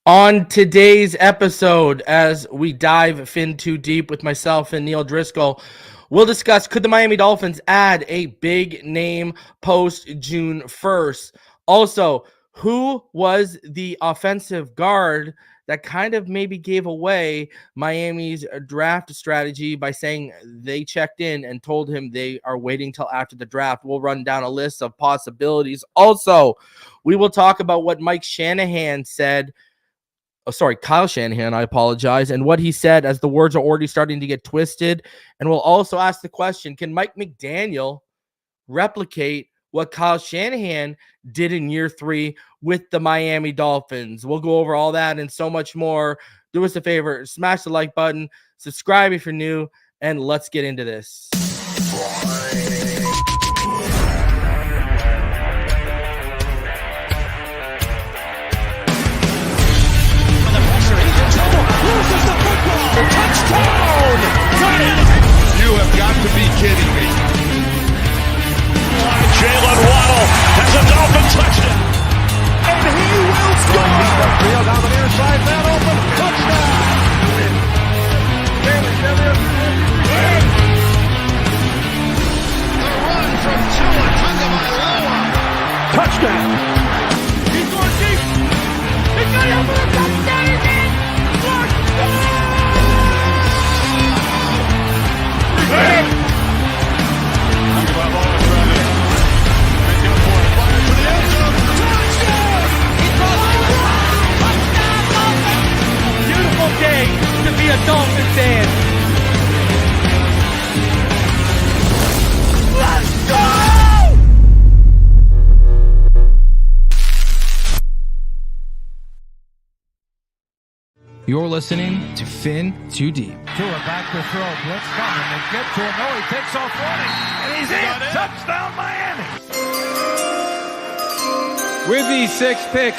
On today's episode, as we dive fin too deep with myself and Neal Driscoll, we'll discuss, could the Miami Dolphins add a big name post June 1st? Also, who was the offensive guard that kind of maybe gave away Miami's draft strategy by saying they checked in and told him they are waiting till after the draft? We'll run down a list of possibilities. Also, we will talk about what Mike Shanahan said. Kyle Shanahan, I apologize, and what he said as the words are already starting to get twisted. And we'll also ask the question, can Mike McDaniel replicate what Kyle Shanahan did in year 3 with the Miami Dolphins? We'll go over all that and so much more. Do us a favor, smash the like button, subscribe if you're new, and let's get into this. Touchdown! You have got to be kidding me. Jalen Waddle has a Dolphin touchdown. And he will score! The field on the near side, man open, touchdown! The run from Tua Tagovailoa. Touchdown! He's going deep. He's got it for a touchdown again! Touchdown! Beautiful day to be a Dolphin fan. Let's go! You're listening to Fin Too Deep. Tua back to throw. Blitz coming. They get to him. No, he takes off running. And he's in. Touchdown, Miami. With the 6th pick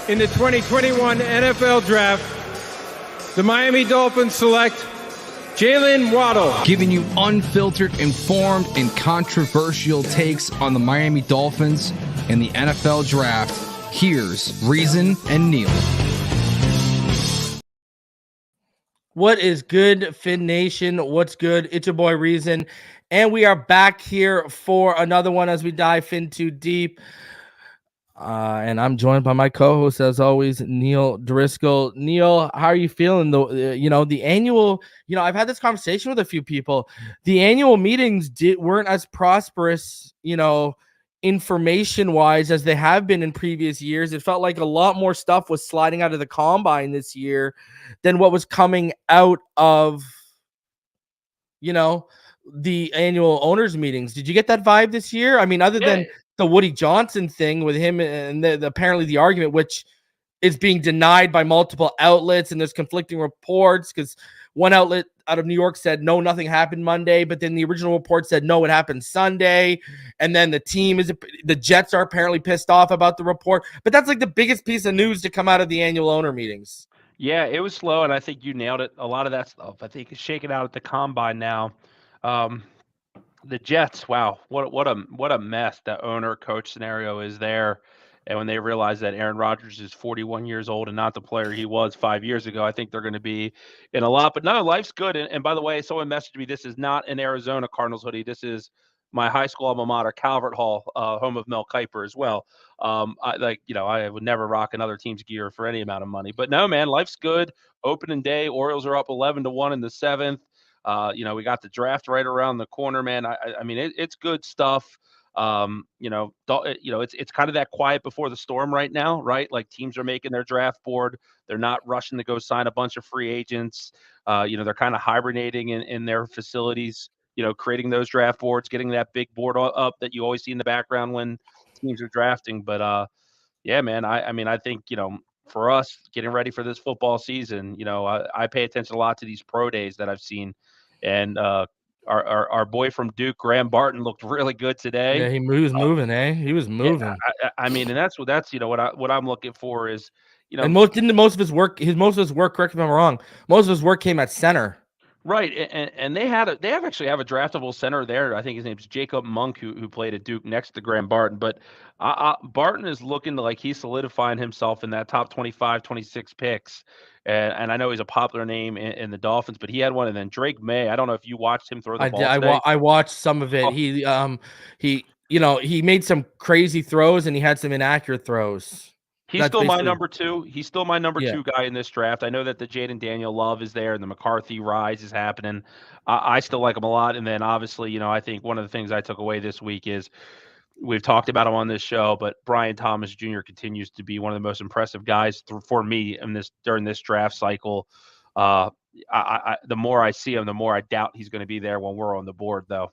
in the 2021 NFL Draft, the Miami Dolphins select Jalen Waddle. Giving you unfiltered, informed, and controversial takes on the Miami Dolphins and the NFL Draft. Here's Reason and Neal. What is good, Fin Nation? What's good? It's your boy Reason, and we are back here for another one as we dive Fin Too Deep. And I'm joined by my co-host, as always, Neal Driscoll. Neal, how are you feeling? The annual, I've had this conversation with a few people. The annual meetings weren't as prosperous, information-wise as they have been in previous years. It felt like a lot more stuff was sliding out of the combine this year than what was coming out of, the annual owners meetings. Did you get that vibe this year? I mean, other than the Woody Johnson thing with him and apparently the argument, which is being denied by multiple outlets, and there's conflicting reports because one outlet out of New York said, no, nothing happened Monday, but then the original report said, no, it happened Sunday. And then the Jets are apparently pissed off about the report, but that's like the biggest piece of news to come out of the annual owner meetings. Yeah, it was slow, and I think you nailed it. A lot of that stuff, I think, is shaking out at the combine now. The Jets, wow, what a mess that owner-coach scenario is there. And when they realize that Aaron Rodgers is 41 years old and not the player he was 5 years ago, I think they're going to be in a lot. But no, life's good. And by the way, someone messaged me, this is not an Arizona Cardinals hoodie. This is my high school alma mater, Calvert Hall, home of Mel Kiper as well. I would never rock another team's gear for any amount of money. But no, man, life's good. Opening day, Orioles are up 11-1 in the 7th. We got the draft right around the corner, man. I mean, it's good stuff. It's kind of that quiet before the storm right now, right? Like teams are making their draft board. They're not rushing to go sign a bunch of free agents. They're kind of hibernating in their facilities, creating those draft boards, getting that big board up that you always see in the background when teams are drafting. But yeah, man, I think, for us getting ready for this football season, I pay attention a lot to these pro days that I've seen. And our boy from Duke, Graham Barton, looked really good today. Yeah, he was moving, He was moving. Yeah, and that's what I'm looking for is, and most of his work, correct me if I'm wrong, most of his work came at center. Right, and they actually have a draftable center there. I think his name's Jacob Monk, who played at Duke next to Graham Barton. But Barton is looking to like he's solidifying himself in that top 25, 26 picks. And I know he's a popular name in the Dolphins, but he had one. And then Drake May, I don't know if you watched him throw the ball today. I watched some of it. Oh. He made some crazy throws and he had some inaccurate throws. He's still my number 2. He's still my number Yeah. 2 guy in this draft. I know that the Jaden Daniel love is there and the McCarthy rise is happening. I still like him a lot. And then obviously, I think one of the things I took away this week is we've talked about him on this show, but Brian Thomas Jr. continues to be one of the most impressive guys for me during this draft cycle. The more I see him, the more I doubt he's going to be there when we're on the board, though.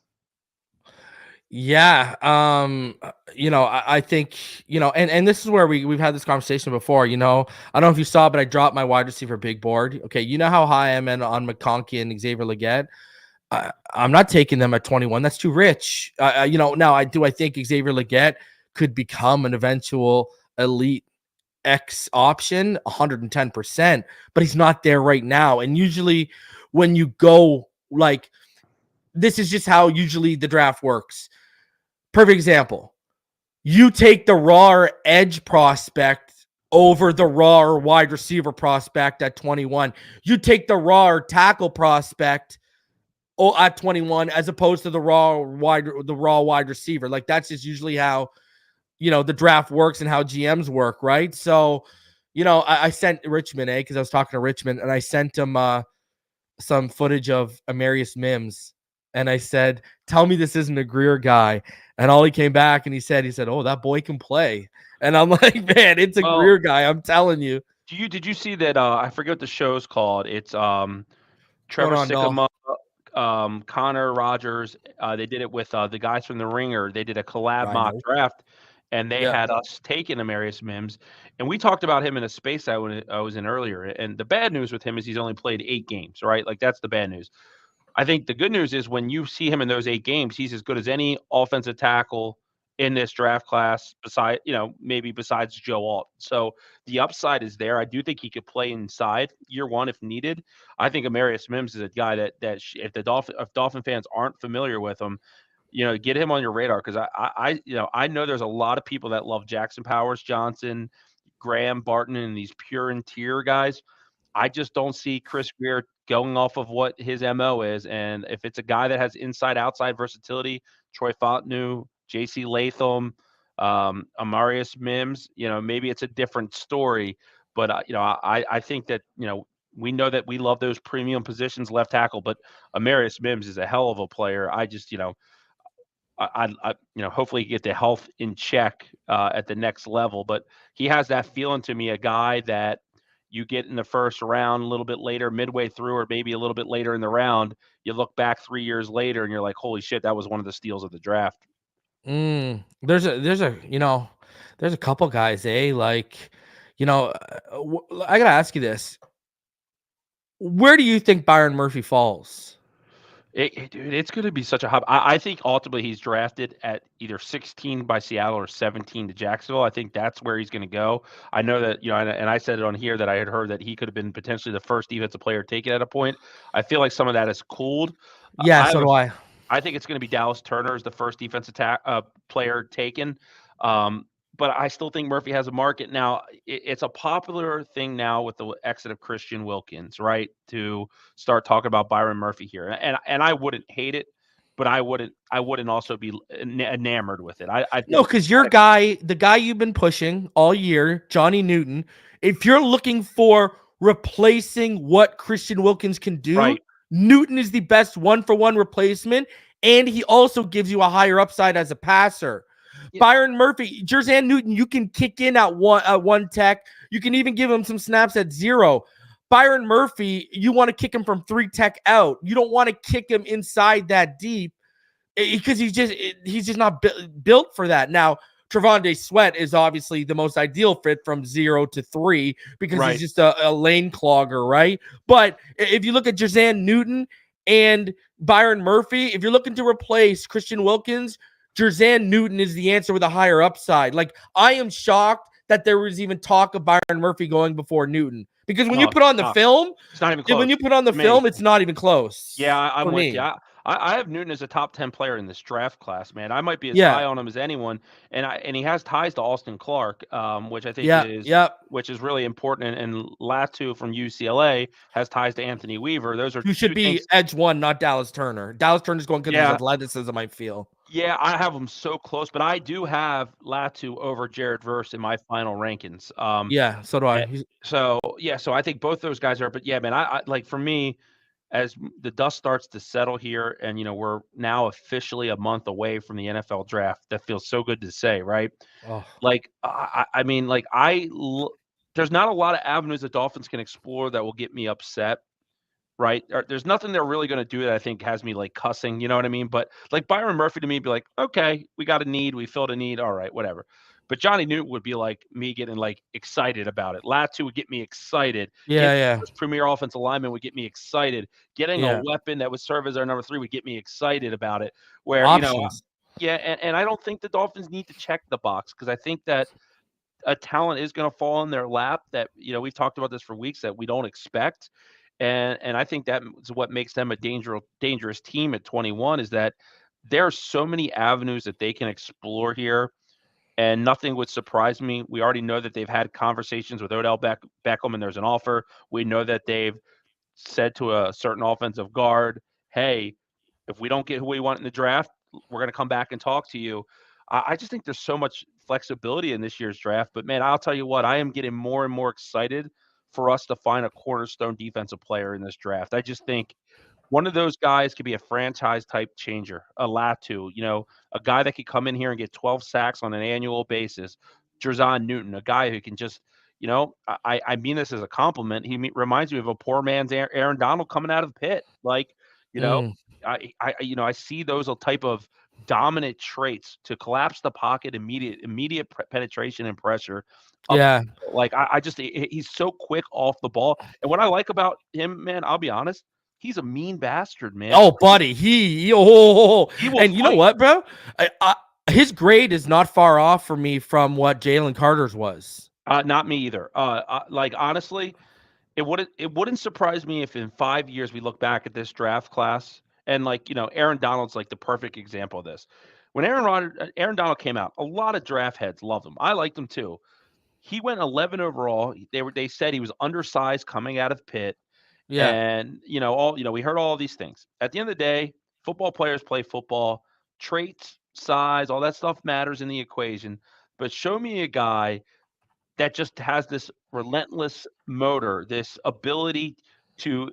Yeah. I think, and this is where we've had this conversation before, I don't know if you saw, but I dropped my wide receiver big board. Okay. You know how high I am on McConkey and Xavier Legette. I'm not taking them at 21. That's too rich. Now I think Xavier Legette could become an eventual elite X option 110%, but he's not there right now. And usually when you go like, this is just how usually the draft works. Perfect example. You take the raw edge prospect over the raw wide receiver prospect at 21. You take the raw tackle prospect at 21 as opposed to the raw wide receiver. Like that's just usually how, the draft works and how GMs work, right? So, I sent Richmond, because I was talking to Richmond, and I sent him some footage of Amarius Mims. And I said, tell me this isn't a Greer guy. And all he came back and he said, oh, that boy can play. And I'm like, man, it's a Greer guy. I'm telling you. Did you see that? I forget what the show's called. It's Trevor Sycamore, Connor Rogers. They did it with the guys from The Ringer. They did a collab mock draft, and they had us taking Amarius Mims. And we talked about him in a space I was in earlier. And the bad news with him is he's only played 8 games, right? Like that's the bad news. I think the good news is when you see him in those 8 games, he's as good as any offensive tackle in this draft class, maybe besides Joe Alt. So the upside is there. I do think he could play inside year one if needed. I think Amarius Mims is a guy that if Dolphin fans aren't familiar with him, get him on your radar, because I know there's a lot of people that love Jackson Powers Johnson, Graham Barton, and these pure interior guys. I just don't see Chris Greer going off of what his MO is. And if it's a guy that has inside-outside versatility, Troy Fontenot, J.C. Latham, Amarius Mims, maybe it's a different story. But, I think that, we know that we love those premium positions, left tackle, but Amarius Mims is a hell of a player. I just, hopefully get the health in check at the next level. But he has that feeling to me, a guy that you get in the first round, a little bit later, midway through, or maybe a little bit later in the round, you look back 3 years later and you're like, holy shit, that was one of the steals of the draft. There's a couple guys, like, I gotta ask you this. Where do you think Byron Murphy falls? Dude, it's going to be such a hub. I think ultimately he's drafted at either 16 by Seattle or 17 to Jacksonville. I think that's where he's going to go. I know that, and I said it on here that I had heard that he could have been potentially the first defensive player taken at a point. I feel like some of that is cooled. Yeah, so do I. I think it's going to be Dallas Turner as the first defensive player taken. But I still think Murphy has a market. Now, it's a popular thing now with the exit of Christian Wilkins, right, to start talking about Byron Murphy here. And I wouldn't hate it, but I wouldn't also be enamored with it. No, because the guy you've been pushing all year, Johnny Newton, if you're looking for replacing what Christian Wilkins can do, right, Newton is the best one-for-one replacement, and he also gives you a higher upside as a passer. Yeah. Byron Murphy, Jerzan Newton, you can kick in at one tech. You can even give him some snaps at 0. Byron Murphy, you want to kick him from 3 tech out. You don't want to kick him inside that deep because he's just not built for that. Now, Trevonde Sweat is obviously the most ideal fit from 0 to 3 because right, he's just a lane clogger, right? But if you look at Jerzan Newton and Byron Murphy, if you're looking to replace Christian Wilkins, Jerzan Newton is the answer with a higher upside. Like, I am shocked that there was even talk of Byron Murphy going before Newton. Because when you put on the stop. film, It's not even close. when you put on the film, it's not even close. Yeah, I'm for with me. you. I have Newton as a top 10 player in this draft class, man. I might be as high on him as anyone, and he has ties to Austin Clark, which I think which is really important. And Latu from UCLA has ties to Anthony Weaver. Those are You should be edge one, not Dallas Turner. Dallas Turner's going because of his athleticism, I feel. Yeah, I have them so close, but I do have Latu over Jared Verse in my final rankings. Yeah, so do I. So I think both those guys are. But yeah, man, I like, for me, as the dust starts to settle here, and we're now officially a month away from the NFL draft. That feels so good to say, right? Oh. Like, I mean, like, there's not a lot of avenues the Dolphins can explore that will get me upset, right? There's nothing they're really going to do that I think has me like cussing, you know what I mean? But like Byron Murphy to me be like, okay, we got a need, we filled a need, all right, whatever. But Johnny Newton would be like me getting like excited about it. Latu would get me excited. Getting premier offensive lineman would get me excited. Getting a weapon that would serve as our number 3 would get me excited about it. Where Options. And I don't think the Dolphins need to check the box, because I think that a talent is going to fall in their lap that we've talked about this for weeks that we don't expect. And I think that is what makes them a dangerous team at 21, is that there are so many avenues that they can explore here, and nothing would surprise me. We already know that they've had conversations with Odell Beckham, and there's an offer. We know that they've said to a certain offensive guard, hey, if we don't get who we want in the draft, we're going to come back and talk to you. I just think there's so much flexibility in this year's draft. But, man, I'll tell you what, I am getting more and more excited for us to find a cornerstone defensive player in this draft. I just think one of those guys could be a franchise-type changer, a Latu, a guy that could come in here and get 12 sacks on an annual basis. Jerzon Newton, a guy who can just I mean this as a compliment. He reminds me of a poor man's Aaron Donald coming out of the pit. Like, I see those type of dominant traits to collapse the pocket, immediate penetration and pressure. Like I just he's so quick off the ball. And what I like about him, man, I'll be honest, he's a mean bastard, man. Oh, buddy, and you know what, bro? His grade is not far off for me from what Jalen Carter's was. Not me either. Like, honestly, it wouldn't surprise me if in 5 years we look back at this draft class and, like, Aaron Donald's like the perfect example of this. When Aaron Donald came out, a lot of draft heads loved him. I liked him too. He went 11 overall. They said he was undersized coming out of Pitt. Yeah. And we heard all these things. At the end of the day, football players play football. Traits, size, all that stuff matters in the equation. But show me a guy that just has this relentless motor, this ability to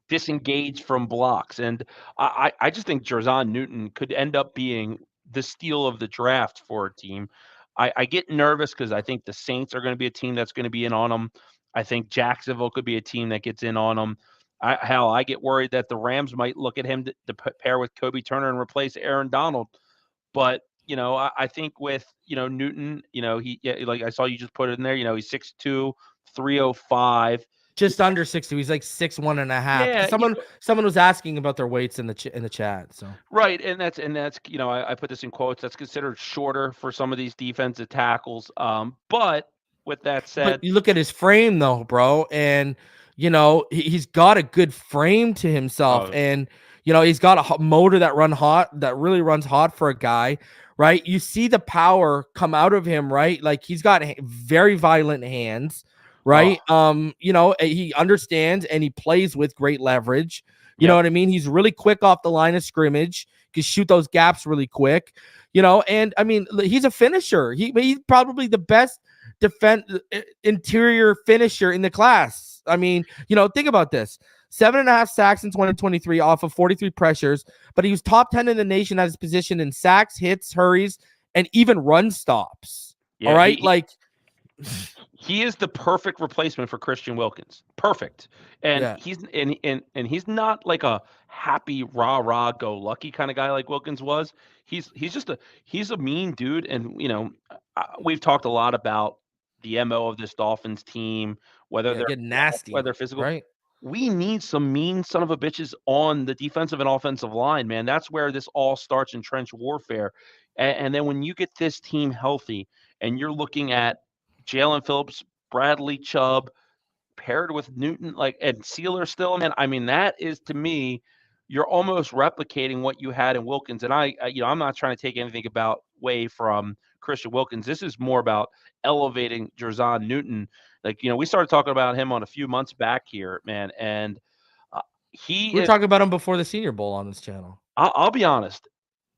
disengage from blocks. And I just think Jerzon Newton could end up being the steal of the draft for a team. I get nervous because I think the Saints are going to be a team that's going to be in on them. I think Jacksonville could be a team that gets in on them. I get worried that the Rams might look at him to pair with Kobe Turner and replace Aaron Donald. But, I think with, Newton, like I saw you just put it in there, he's 6'2", 305. Just under 60. He's like 6'1.5". Yeah, someone was asking about their weights in the chat. So right, and that's I put this in quotes. That's considered shorter for some of these defensive tackles. But with that said, but you look at his frame though, bro, and he's got a good frame to himself, and he's got a motor that really runs hot for a guy, right? You see the power come out of him, right? Like, he's got very violent hands. Right. He understands and he plays with great leverage. You know what I mean? He's really quick off the line of scrimmage, can shoot those gaps really quick, and I mean, he's a finisher. He's probably the best interior finisher in the class. I mean, think about this. 7.5 sacks in 2023 off of 43 pressures, but he was top 10 in the nation at his position in sacks, hits, hurries, and even run stops. Yeah, all right. He is the perfect replacement for Christian Wilkins. Perfect. And he's not like a happy rah go lucky kind of guy like Wilkins was. He's a mean dude. And we've talked a lot about the MO of this Dolphins team, whether they're getting nasty, whether physical. Right. We need some mean son of a bitches on the defensive and offensive line, man. That's where this all starts in trench warfare. And then when you get this team healthy and you're looking at Jalen Phillips, Bradley Chubb, paired with Newton, and Sealer still, man. I mean, that is, to me, you're almost replicating what you had in Wilkins. And I'm not trying to take anything away from Christian Wilkins. This is more about elevating Jerzon Newton. We started talking about him on a few months back here, man, and we were talking about him before the Senior Bowl on this channel. I'll be honest,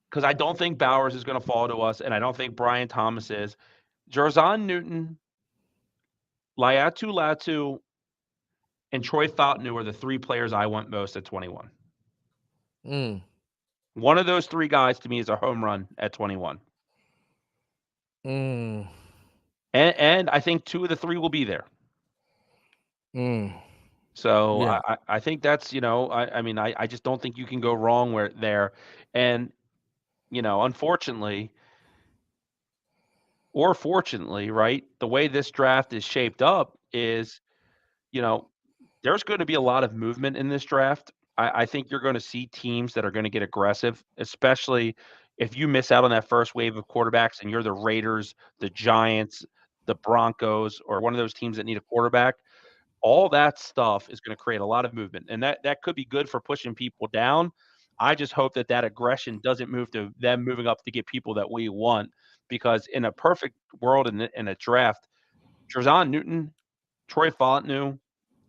because I don't think Bowers is going to fall to us, and I don't think Brian Thomas is. Jerzon Newton, Laiatu Latu, and Troy Fautanu are the three players I want most at 21. One of those three guys to me is a home run at 21. And I think two of the three will be there. So yeah. I think that's, I just don't think you can go wrong there. And, unfortunately or fortunately, right, the way this draft is shaped up is, there's going to be a lot of movement in this draft. I think you're going to see teams that are going to get aggressive, especially if you miss out on that first wave of quarterbacks and you're the Raiders, the Giants, the Broncos, or one of those teams that need a quarterback. All that stuff is going to create a lot of movement, and that could be good for pushing people down. I just hope that aggression doesn't move to them moving up to get people that we want, because in a perfect world in a draft, Jerzon Newton, Troy Fautanu,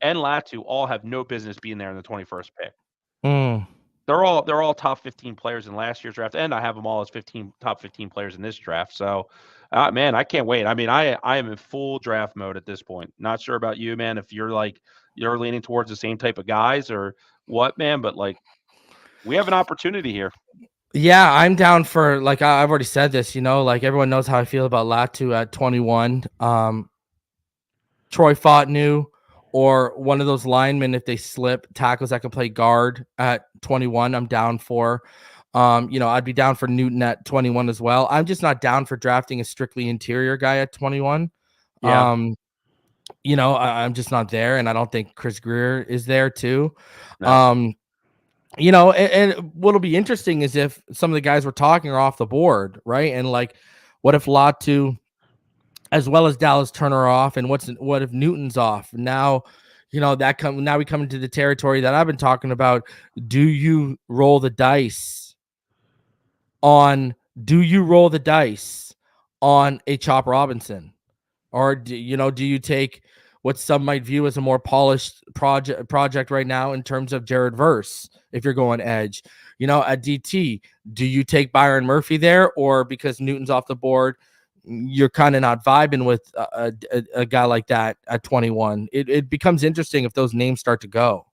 and Latu all have no business being there in the 21st pick. They're all top 15 players in last year's draft, and I have them all as top 15 players in this draft. So, man, I can't wait. I mean, I am in full draft mode at this point. Not sure about you, man, if you're leaning towards the same type of guys or what, man, but we have an opportunity here. Yeah, I'm down for, I've already said this, everyone knows how I feel about Latu at 21. Troy Fautanu, or one of those linemen, if they slip, tackles that can play guard at 21, I'm down for. I'd be down for Newton at 21 as well. I'm just not down for drafting a strictly interior guy at 21. Yeah. I'm just not there, and I don't think Chris Greer is there too. No. And what'll be interesting is if some of the guys we're talking are off the board, right? And what if Latu, as well as Dallas Turner, are off, and what if Newton's off? Now, now we come into the territory that I've been talking about. Do you roll the dice on a Chop Robinson, or do you take what some might view as a more polished project right now in terms of Jared Verse? If you're going edge, at DT, do you take Byron Murphy there, or because Newton's off the board, you're kind of not vibing with a guy like that at 21? It becomes interesting if those names start to go.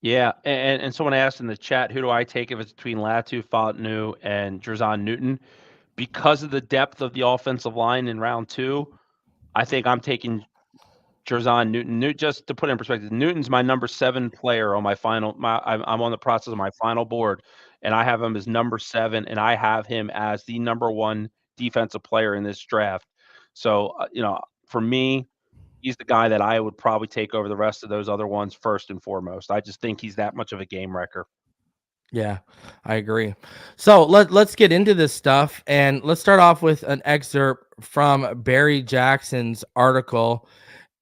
Yeah, and someone asked in the chat, who do I take if it's between Latu, Fautanu, and Jerzon Newton? Because of the depth of the offensive line in round 2, I think I'm taking Jerzon Newton. Just to put it in perspective, Newton's my number 7 player on my final. I'm on the process of my final board, and I have him as number 7, and I have him as the number 1 defensive player in this draft. So, for me, he's the guy that I would probably take over the rest of those other ones first and foremost. I just think he's that much of a game wrecker. Yeah, I agree. So let's get into this stuff, and let's start off with an excerpt from Barry Jackson's article.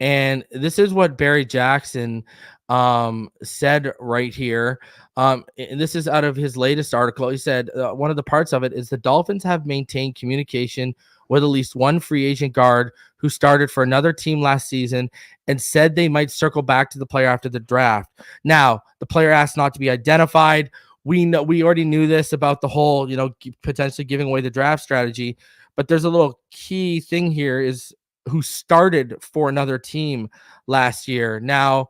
And this is what Barry Jackson said right here. And this is out of his latest article. He said one of the parts of it is the Dolphins have maintained communication with at least one free agent guard who started for another team last season and said they might circle back to the player after the draft. Now, the player asked not to be identified. We already knew this about the whole, potentially giving away the draft strategy. But there's a little key thing here is who started for another team last year. Now,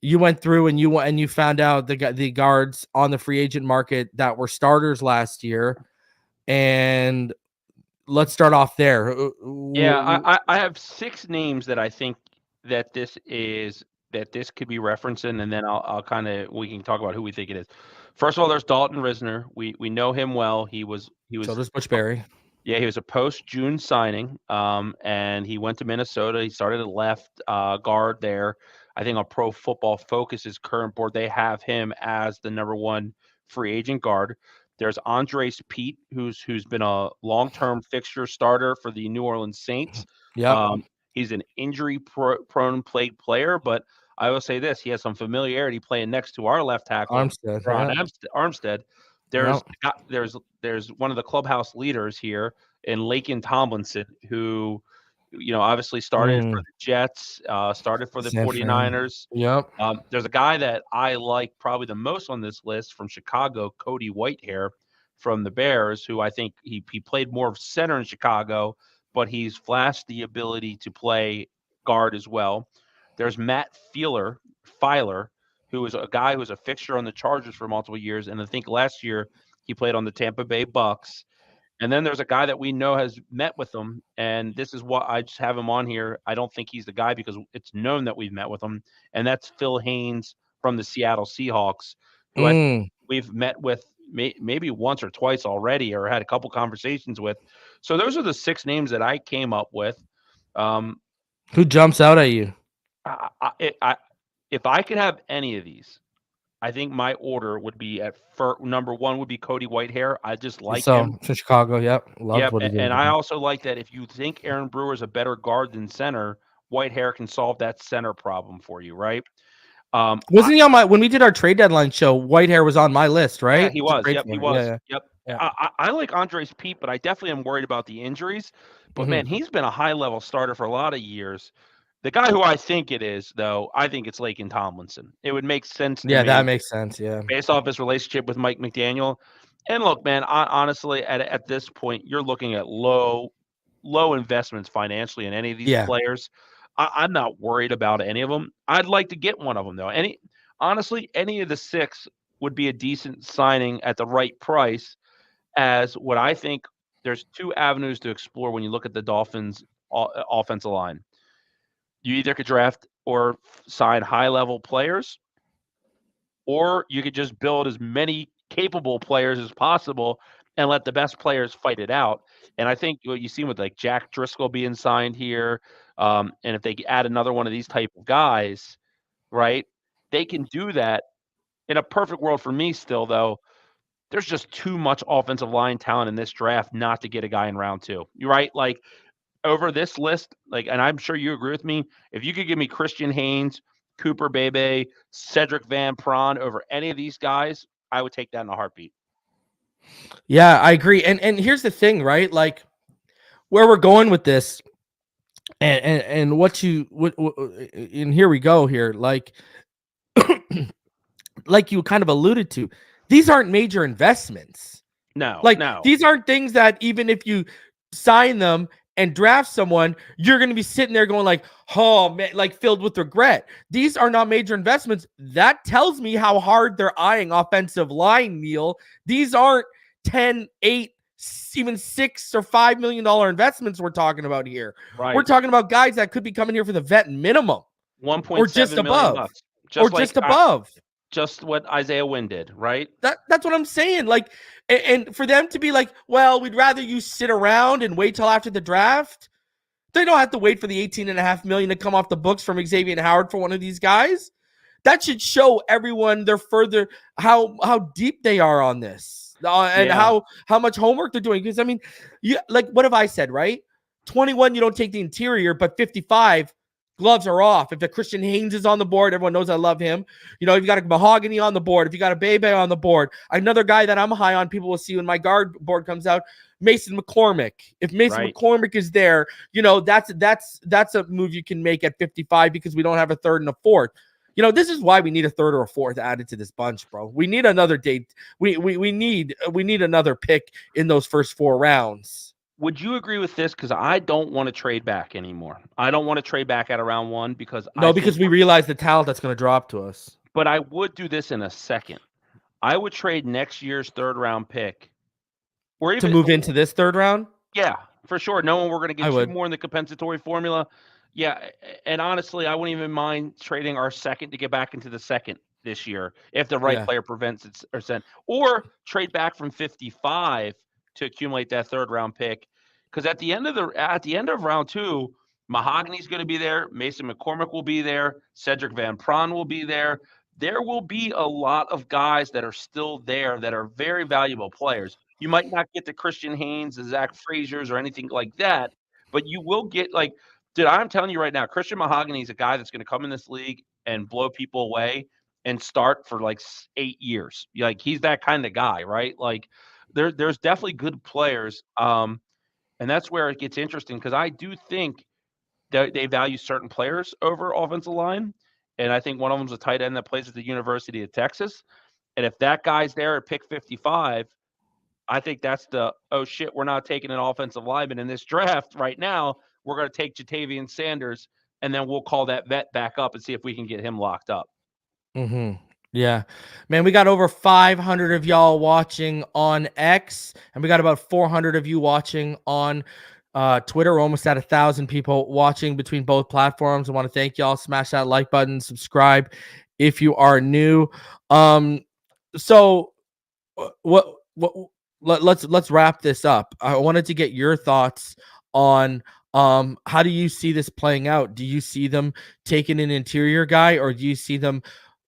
you went through and you found out the guards on the free agent market that were starters last year. And let's start off there. Yeah, I have 6 names that I think that this could be referencing, and then we can talk about who we think it is. First of all, there's Dalton Risner. We know him well. He was so does Butch Berry. Yeah, he was a post-June signing, and he went to Minnesota. He started at left guard there. I think on Pro Football Focus's current board, they have him as the number 1 free agent guard. There's Andres Pete, who's been a long-term fixture starter for the New Orleans Saints. Yeah. He's an injury-prone player, but I will say this: he has some familiarity playing next to our left tackle, Armstead. Ron Yeah. Armstead. There's one of the clubhouse leaders here in Lakin Tomlinson, who, obviously started for the Jets, started for the San Fran. 49ers. Yep. There's a guy that I like probably the most on this list from Chicago, Cody Whitehair from the Bears, who I think he played more of center in Chicago, but he's flashed the ability to play guard as well. There's Matt Filer, who is a guy who was a fixture on the Chargers for multiple years, and I think last year he played on the Tampa Bay Bucks. And then there's a guy that we know has met with him, and this is what I just have him on here. I don't think he's the guy because it's known that we've met with him, and that's Phil Haynes from the Seattle Seahawks, who we've met with maybe once or twice already, or had a couple conversations with. So those are the 6 names that I came up with. Who jumps out at you? If I could have any of these, I think my order would be number 1 would be Cody Whitehair. I just like him. For Chicago, yep. Loved what he did. And I also like that if you think Aaron Brewer is a better guard than center, Whitehair can solve that center problem for you, right? Wasn't he on when we did our trade deadline show? Whitehair was on my list, right? Yeah, he was. Yep, he was. Yeah. Yep. Yeah. I like Andres Pete, but I definitely am worried about the injuries. But man, he's been a high-level starter for a lot of years. The guy who I think it is, though, I think it's Lakin Tomlinson. It would make sense to me. Yeah, that makes sense, yeah. Based off his relationship with Mike McDaniel. And look, man, honestly, at this point, you're looking at low investments financially in any of these players. I'm not worried about any of them. I'd like to get one of them, though. Honestly, any of the 6 would be a decent signing at the right price, as what I think there's 2 avenues to explore when you look at the Dolphins' offensive line. You either could draft or sign high-level players, or you could just build as many capable players as possible and let the best players fight it out. And I think what you've seen with like Jack Driscoll being signed here, and if they add another one of these type of guys, right, they can do that. In a perfect world for me still, though, there's just too much offensive line talent in this draft not to get a guy in round 2. You're right. Like, over this list, and I'm sure you agree with me, if you could give me Christian Haynes, Cooper Bebe, Cedric Van Pran over any of these guys, I would take that in a heartbeat. Yeah, I agree. And here's the thing, right? Like, where we're going with this, and and here we go here, like you kind of alluded to, these aren't major investments. No. These aren't things that even if you sign them and draft someone, you're going to be sitting there going like, oh man, like filled with regret. These are not major investments. That tells me how hard they're eyeing offensive line, Neal. These aren't 10, 8, even $6 or $5 million investments we're talking about here. Right. We're talking about guys that could be coming here for the vet minimum. 1.7 or just above. Bucks. Just above. Just what Isaiah Wynn did, right? That's what I'm saying. Like, and for them to be like, well, we'd rather you sit around and wait till after the draft. They don't have to wait for the $18.5 million to come off the books from Xavier Howard for one of these guys. That should show everyone how deep they are on this, and how much homework they're doing. Because I mean, what have I said, right? 21, you don't take the interior, but 55. Gloves are off. If the Christian Haynes is on the board, everyone knows I love him. If you got a Mahogany on the board, if you got a Bebe on the board, another guy that I'm high on, people will see when my guard board comes out, Mason McCormick. If Mason McCormick is there, that's a move you can make at 55 because we don't have a 3rd and a 4th. This is why we need a 3rd or a 4th added to this bunch, bro. We need another date. We need another pick in those first 4 rounds. Would you agree with this? Because I don't want to trade back anymore. I don't want to trade back at around 1 because we realize the talent that's going to drop to us. But I would do this in a second. I would trade next year's 3rd round pick, or even to move into this 3rd round. Yeah, for sure. Knowing we're going to get 2 more in the compensatory formula. Yeah, and honestly, I wouldn't even mind trading our 2nd to get back into the 2nd this year if the right player prevents it or trade back from 55 to accumulate that 3rd round pick. Because at the end of round 2, Mahogany's going to be there. Mason McCormick will be there. Cedric Van Pran will be there. There will be a lot of guys that are still there that are very valuable players. You might not get the Christian Haynes, the Zach Frazier's, or anything like that, but you will get Dude, I'm telling you right now, Christian Mahogany is a guy that's going to come in this league and blow people away and start for like 8 years. Like he's that kind of guy, right? Like there's definitely good players. And that's where it gets interesting because I do think that they value certain players over offensive line. And I think one of them is a tight end that plays at the University of Texas. And if that guy's there at pick 55, I think that's oh shit, we're not taking an offensive lineman in this draft right now. We're going to take Jatavian Sanders, and then we'll call that vet back up and see if we can get him locked up. Yeah, man, we got over 500 of y'all watching on X, and we got about 400 of you watching on Twitter. We're almost at 1,000 people watching between both platforms. I want to thank y'all. Smash that like button, subscribe if you are new. So let's wrap this up. I wanted to get your thoughts on how do you see this playing out? Do you see them taking an interior guy, or do you see them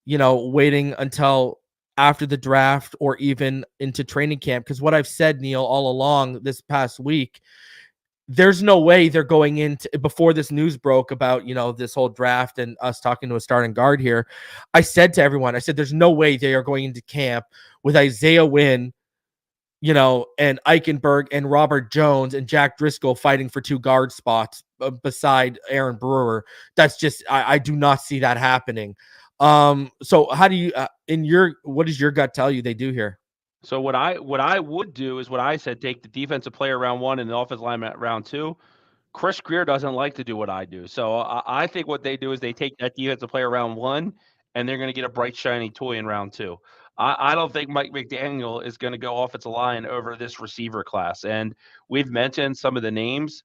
waiting until after the draft or even into training camp? Because what I've said, Neal, all along this past week, there's no way they're going into before this news broke about, this whole draft and us talking to a starting guard here. I said to everyone, there's no way they are going into camp with Isaiah Wynn, and Eichenberg and Robert Jones and Jack Driscoll fighting for 2 guard spots beside Aaron Brewer. That's just, I do not see that happening. So how do you, what does your gut tell you they do here? So what I would do is what I said: take the defensive player round 1 and the offensive lineman at round 2. Chris Greer doesn't like to do what I do, so I think what they do is they take that defensive player round 1, and they're going to get a bright shiny toy in round 2. I don't think Mike McDaniel is going to go offensive line over this receiver class, and we've mentioned some of the names.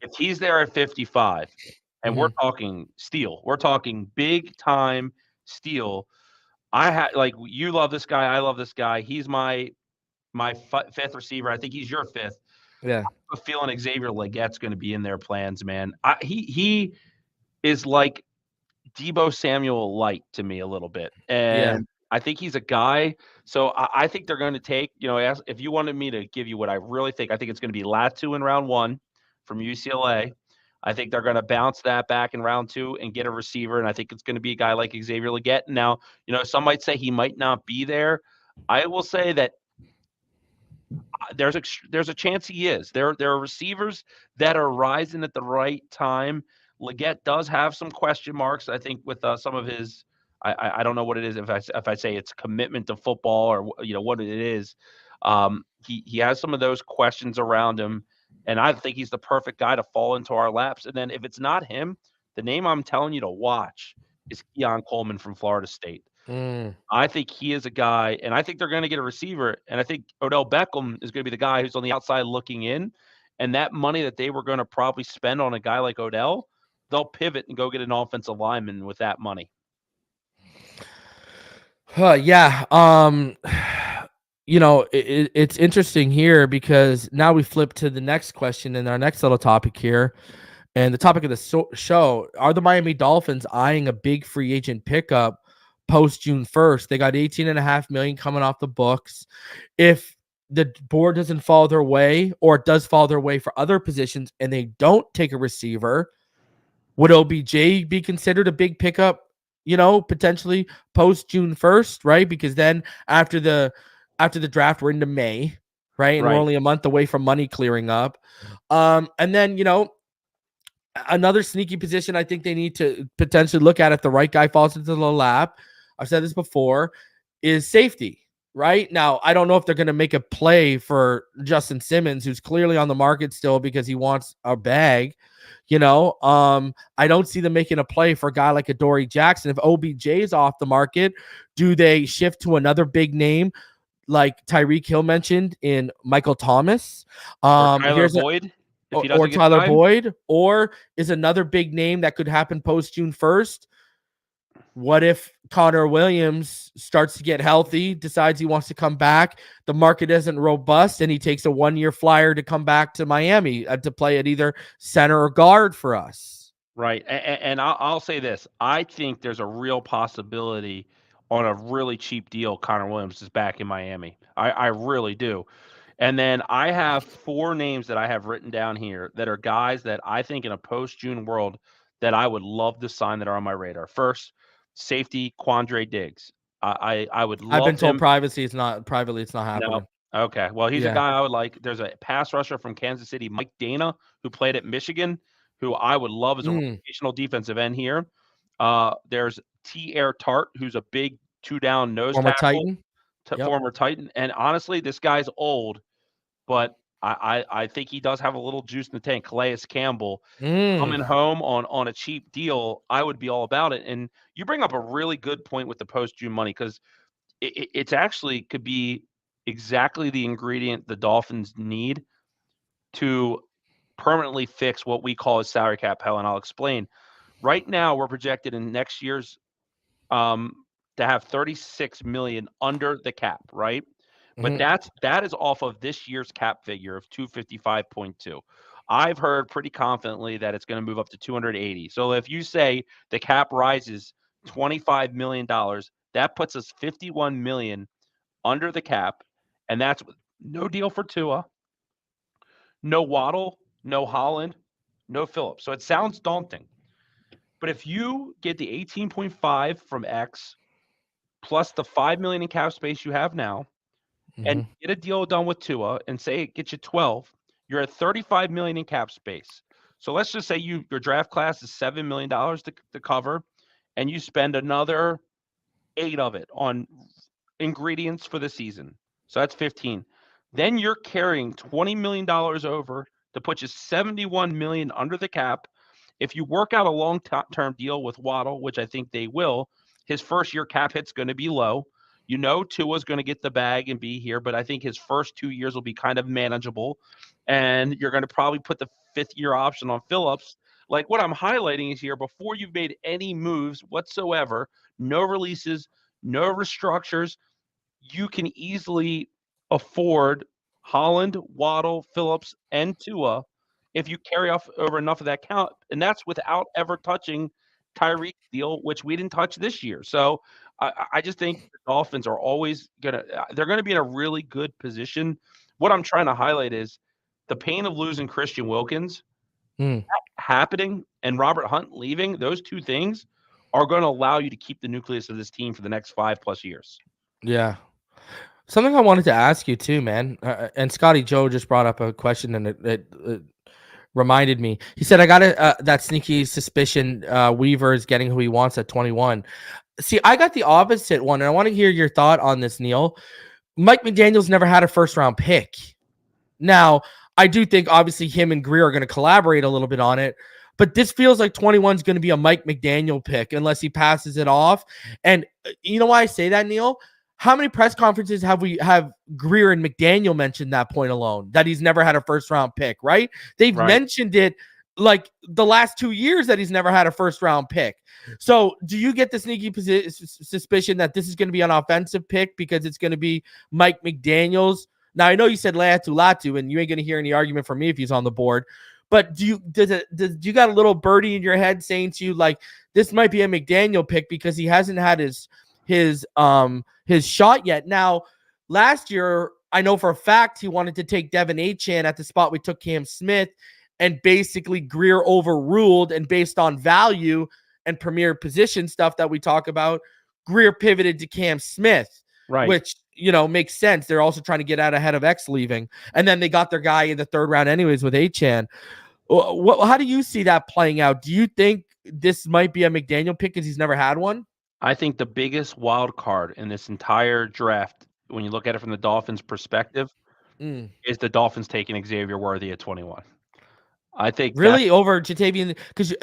If he's there at 55, and we're talking steal, we're talking big time steal. You love this guy. I love this guy. He's my 5th receiver. I think he's your 5th. Yeah. I have a feeling Xavier Legette's going to be in their plans, man. He is like Deebo Samuel light to me a little bit. And I think he's a guy. So I think they're going to take, if you wanted me to give you what I really think, I think it's going to be Latu in round 1 from UCLA. I think they're going to bounce that back in round 2 and get a receiver. And I think it's going to be a guy like Xavier Legette. Now, some might say he might not be there. I will say that there's a chance he is. There are receivers that are rising at the right time. Legette does have some question marks, I think, with some of his. I don't know what it is if I say it's commitment to football or what it is. He has some of those questions around him. And I think he's the perfect guy to fall into our laps. And then if it's not him, the name I'm telling you to watch is Keon Coleman from Florida State. I think he is a guy, and I think they're going to get a receiver. And I think Odell Beckham is going to be the guy who's on the outside looking in. And that money that they were going to probably spend on a guy like Odell, they'll pivot and go get an offensive lineman with that money. Yeah. It's interesting here because now we flip to the next question and our next little topic here. And the topic of the show, are the Miami Dolphins eyeing a big free agent pickup post June 1st? They got $18.5 million coming off the books. If the board doesn't fall their way, or it does fall their way for other positions, and they don't take a receiver, would OBJ be considered a big pickup, potentially post June 1st, right? Because then after the draft, we're into May, right? And we're only a month away from money clearing up. And then, another sneaky position I think they need to potentially look at if the right guy falls into the lap, I've said this before, is safety, right? Now, I don't know if they're going to make a play for Justin Simmons, who's clearly on the market still because he wants a bag. I don't see them making a play for a guy like Adoree Jackson. If OBJ is off the market, do they shift to another big name like Tyreek Hill mentioned in Michael Thomas? Or Tyler Boyd? Or Tyler Boyd? Or is another big name that could happen post June 1st? What if Connor Williams starts to get healthy, decides he wants to come back, the market isn't robust, and he takes a 1-year flyer to come back to Miami to play at either center or guard for us? Right. And I'll say this. I think there's a real possibility on a really cheap deal Connor Williams is back in Miami. I really do. And then I have 4 names that I have written down here that are guys that I think in a post-June world that I would love to sign that are on my radar. First, safety Quandre Diggs. I would I've been love told him. privately it's not No. happening. Okay. Well, he's a Yeah. guy I would like. There's a pass rusher from Kansas City, Mike Dana, who played at Michigan, who I would love as a rotational defensive end here. There's T. Tart, who's a big 2-down nose Former tackle, Titan. Yep. former Titan. And honestly, this guy's old, but I think he does have a little juice in the tank. Calais Campbell coming home on a cheap deal, I would be all about it. And you bring up a really good point with the post-June money because it's actually could be exactly the ingredient the Dolphins need to permanently fix what we call a salary cap hell, and I'll explain. Right now, we're projected in next year's to have 36 million under the cap, right? But that is off of this year's cap figure of 255.2. I've heard pretty confidently that it's going to move up to 280. So if you say the cap rises $25 million, that puts us 51 million under the cap, and that's no deal for Tua, no Waddle, no Holland, no Phillips. So it sounds daunting. But if you get the 18.5 from X plus the 5 million in cap space you have now, and get a deal done with Tua and say it gets you 12, you're at 35 million in cap space. So let's just say your draft class is $7 million to cover, and you spend another 8 of it on ingredients for the season. So that's 15. Then you're carrying $20 million over to put you 71 million under the cap. If you work out a long-term deal with Waddle, which I think they will, his first year cap hit's going to be low. You know Tua's going to get the bag and be here, but I think his first 2 years will be kind of manageable. And you're going to probably put the 5th-year option on Phillips. Like what I'm highlighting is here, before you've made any moves whatsoever, no releases, no restructures, you can easily afford Holland, Waddle, Phillips, and Tua if you carry off over enough of that count. And that's without ever touching Tyreek's deal, which we didn't touch this year. So I just think the Dolphins are always they're going to be in a really good position. What I'm trying to highlight is the pain of losing Christian Wilkins happening and Robert Hunt leaving. Those two things are going to allow you to keep the nucleus of this team for the next 5+ years. Yeah. Something I wanted to ask you too, man. And Scotty Joe just brought up a question, and it reminded me. He said, "I got that sneaky suspicion Weaver is getting who he wants at 21." See, I got the opposite one, and I want to hear your thought on this, Neal. Mike McDaniel's never had a first-round pick. Now, I do think obviously him and Greer are going to collaborate a little bit on it, but this feels like 21 is going to be a Mike McDaniel pick unless he passes it off. And you know why I say that, Neal? How many press conferences have Greer and McDaniel mentioned that point alone, that he's never had a first-round pick, right? They've mentioned it like the last 2 years that he's never had a first-round pick. So do you get the sneaky suspicion that this is going to be an offensive pick because it's going to be Mike McDaniel's? Now, I know you said Latu, and you ain't going to hear any argument from me if he's on the board. But do you got a little birdie in your head saying to you, like, this might be a McDaniel pick because he hasn't had his shot yet? Now, last year, I know for a fact he wanted to take Devin Achane at the spot we took Cam Smith, and basically Greer overruled, and based on value and premier position stuff that we talk about, Greer pivoted to Cam Smith, which, makes sense. They're also trying to get out ahead of X leaving, and then they got their guy in the 3rd round anyways with Achane. How do you see that playing out? Do you think this might be a McDaniel pick because he's never had one? I think the biggest wild card in this entire draft, when you look at it from the Dolphins' perspective, is the Dolphins taking Xavier Worthy at 21. I think really over Jatavian, because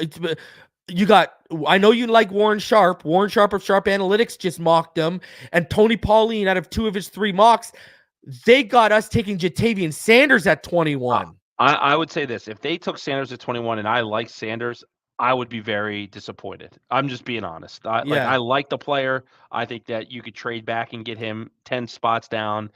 you got, I know you like Warren Sharp. Warren Sharp of Sharp Analytics just mocked him, and Tony Pauline, out of 2 of his 3 mocks, they got us taking Jatavian Sanders at 21. I would say this: if they took Sanders at 21, and I like Sanders, I would be very disappointed. I'm just being honest. I like the player. I think that you could trade back and get him 10 spots down.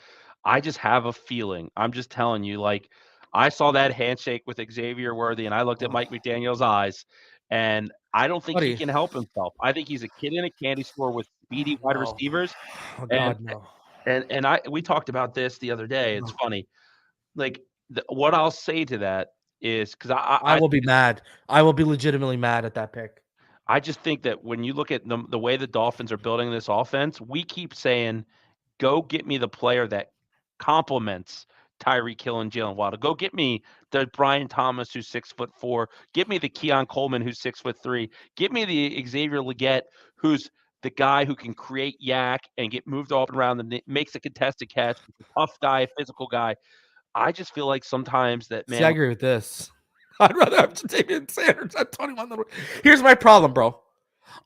I just have a feeling. I'm just telling you, like, I saw that handshake with Xavier Worthy, and I looked at Mike McDaniel's eyes, and I don't think he can help himself. I think he's a kid in a candy store with speedy wide receivers. Oh, God, no. And we talked about this the other day. It's funny. what I'll say to that is because I will be mad. I will be legitimately mad at that pick. I just think that when you look at the way the Dolphins are building this offense, we keep saying, go get me the player that complements Tyreek Hill and Jalen Waddle. Go get me the Brian Thomas who's 6'4". Get me the Keon Coleman who's 6'3". Get me the Xavier Legette who's the guy who can create yak and get moved up and around and makes a contested catch. A tough guy, a physical guy. I just feel like sometimes that, See, I man. agree with this. I'd rather have Jadavian Sanders at 21. Here's my problem, bro.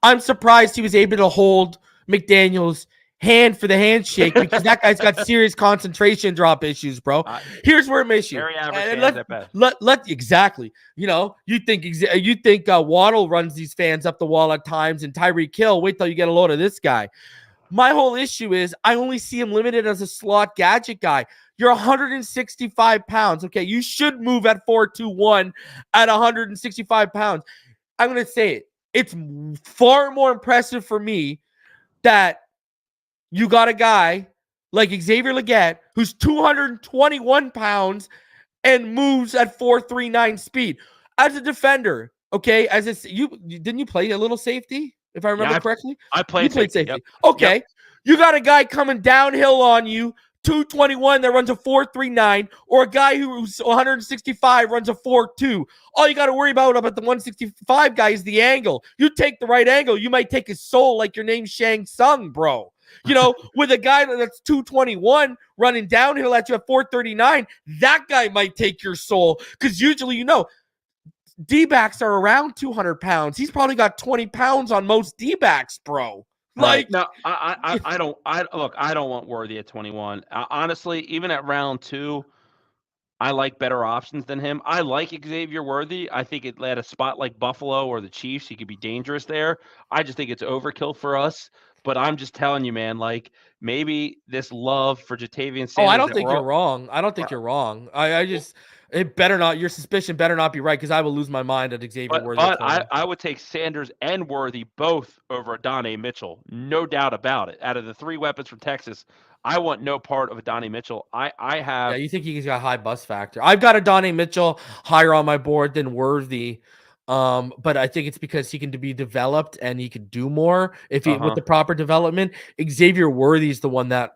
I'm surprised he was able to hold McDaniel's hand for the handshake because that guy's got serious concentration drop issues, bro. Here's where I'm issue. Very average hands at best. Let exactly. You think Waddle runs these fans up the wall at times, and Tyreek Hill. Wait till you get a load of this guy. My whole issue is I only see him limited as a slot gadget guy. You're 165 pounds. Okay, you should move at 4'2" at 165 pounds. I'm going to say it. It's far more impressive for me that you got a guy like Xavier Legette who's 221 pounds and moves at 4.39 speed. As a defender, okay, didn't you play a little safety? If I remember correctly, I played safety. Yep. Okay. Yep. You got a guy coming downhill on you, 221 that runs a 4.39, or a guy who's 165 runs a 4.2. All you got to worry about the 165 guy is the angle. You take the right angle, you might take his soul like your name's Shang Tsung, bro. With a guy that's 221 running downhill at you at 4.39, that guy might take your soul because usually, D-backs are around 200 pounds. He's probably got 20 pounds on most D-backs, bro. Like, no, I don't want Worthy at 21. Honestly, even at round 2, I like better options than him. I like Xavier Worthy. I think at a spot like Buffalo or the Chiefs, he could be dangerous there. I just think it's overkill for us. But I'm just telling you, man, like maybe this love for Jatavian Sanders. Oh, I don't think you're wrong. I don't think you're wrong. It better not. Your suspicion better not be right because I will lose my mind at Xavier Worthy. But I would take Sanders and Worthy both over Adonai Mitchell, no doubt about it. Out of the 3 weapons from Texas, I want no part of Adonai Mitchell. I have. Yeah, you think he's got high bust factor? I've got Adonai Mitchell higher on my board than Worthy. But I think it's because he can be developed and he could do more if he with the proper development. Xavier Worthy is the one that